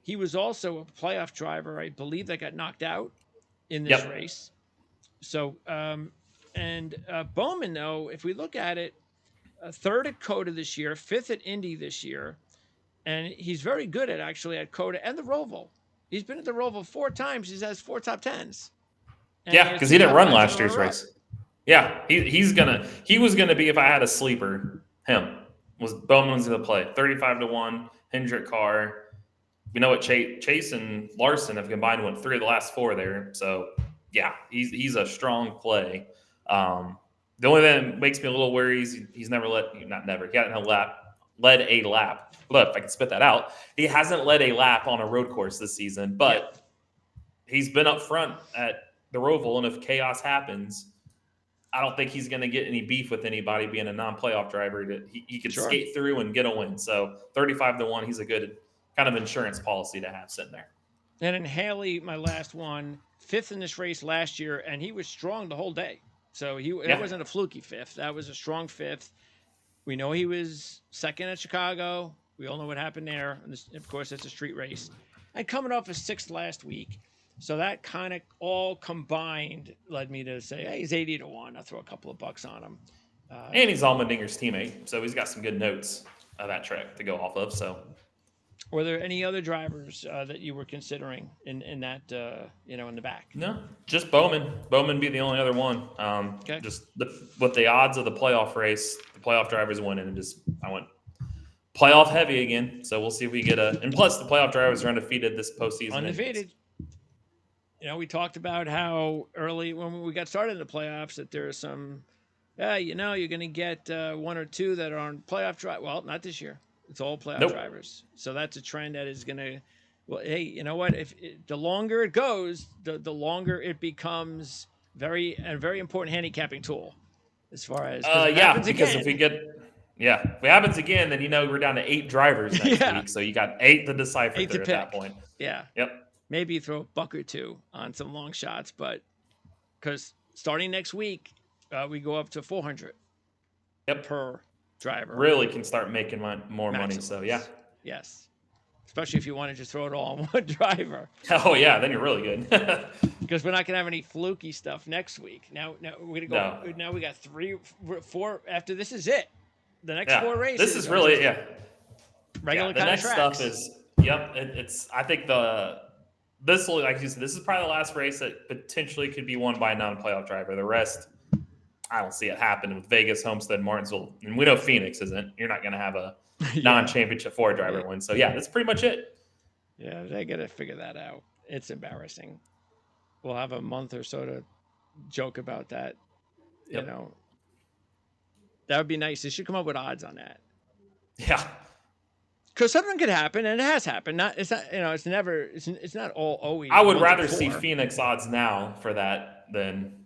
He was also a playoff driver, I believe, that got knocked out in this race. So, Bowman, though, if we look at it, third at COTA this year, fifth at Indy this year, and he's very good at COTA and the Roval. He's been at the Roval 4 times. He has 4 top 10s. Yeah, because he didn't run last year's race. Yeah, he was gonna be, if I had a sleeper, Bowman was gonna play 35-1, Hendrick Carr. We know what Chase and Larson have combined with 3 of the last 4 there. So yeah, he's a strong play. The only thing that makes me a little worried is he's never he hadn't led a lap. Look, if I can spit that out, he hasn't led a lap on a road course this season, but he's been up front at the Roval, and if chaos happens, I don't think he's going to get any beef with anybody being a non-playoff driver. He can skate through and get a win. So 35-1, he's a good kind of insurance policy to have sitting there. And in Haley, my last one, 5th in this race last year, and he was strong the whole day. So it wasn't a fluky 5th. That was a strong 5th. We know he was 2nd at Chicago. We all know what happened there. And of course, it's a street race. And coming off a 6th last week. So that kind of all combined led me to say, hey, he's 80-1. I'll throw a couple of bucks on him. And he's Allmendinger's teammate, so he's got some good notes of that track to go off of. So, were there any other drivers that you were considering in that in the back? No, just Bowman. Bowman be the only other one. Okay. Just with the odds of the playoff race, the playoff drivers winning, and I went playoff heavy again. So we'll see if we get and plus the playoff drivers are undefeated this postseason. Undefeated. We talked about how early when we got started in the playoffs that there are some, you're going to get 1 or 2 that are on playoff drive. Well, not this year. It's all playoff drivers. So that's a trend that is going to, well, hey, you know what? The longer it goes, the longer it becomes very important handicapping tool as far as, if it happens again, then we're down to 8 drivers next week. So you got 8 to decipher at that point. Yeah. Yep. Maybe throw a buck or 2 on some long shots, but because starting next week, we go up to 400 per driver. Really can start making more money. So, yeah. Yes. Especially if you want to just throw it all on one driver. Oh, yeah. Then you're really good. Because we're not going to have any fluky stuff next week. Now we're going to go. No. Now we got 3, 4. After this is it. The next 4 races. This is really, regular the kind next of tracks. Stuff is, it's, I think this will, like you said, this is probably the last race that potentially could be won by a non-playoff driver. The rest, I don't see it happen with Vegas, Homestead, Martinsville. And we know Phoenix isn't. You're not going to have a non-championship 4 driver win. So, that's pretty much it. Yeah, they got to figure that out. It's embarrassing. We'll have a month or so to joke about that. That would be nice. They should come up with odds on that. Yeah. Because something could happen, and it has happened. It's not all always. I would rather see Phoenix odds now for that than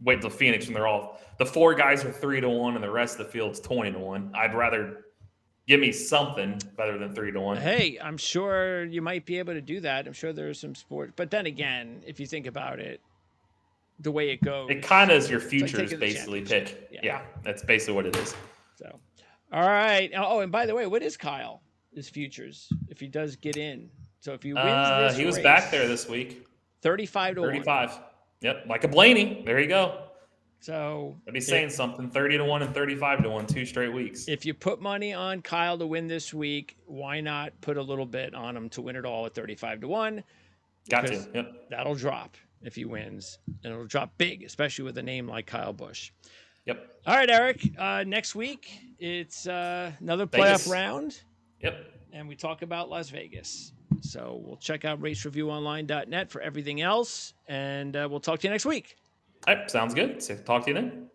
wait till Phoenix when they're all the 4 guys are 3-1 and the rest of the field's 20-1. I'd rather give me something better than 3-1. Hey, I'm sure you might be able to do that. I'm sure there's some sports, but then again, if you think about it, the way it goes, it kind of is your futures basically pick. Yeah, that's basically what it is. So. All right. Oh, and by the way, what is Kyle's futures if he does get in? So if he wins this he was race, back there this week. 35-1. 35. Yep, like a Blaney. There you go. So I'd be saying something. 30-1 and 35-1, 2 straight weeks. If you put money on Kyle to win this week, why not put a little bit on him to win it all at 35-1? Got to. Yep. That'll drop if he wins, and it'll drop big, especially with a name like Kyle Busch. Yep. All right, Eric. Next week, it's another playoff round. Yep. And we talk about Las Vegas. So we'll check out racereviewonline.net for everything else, and we'll talk to you next week. All right, sounds good. So talk to you then.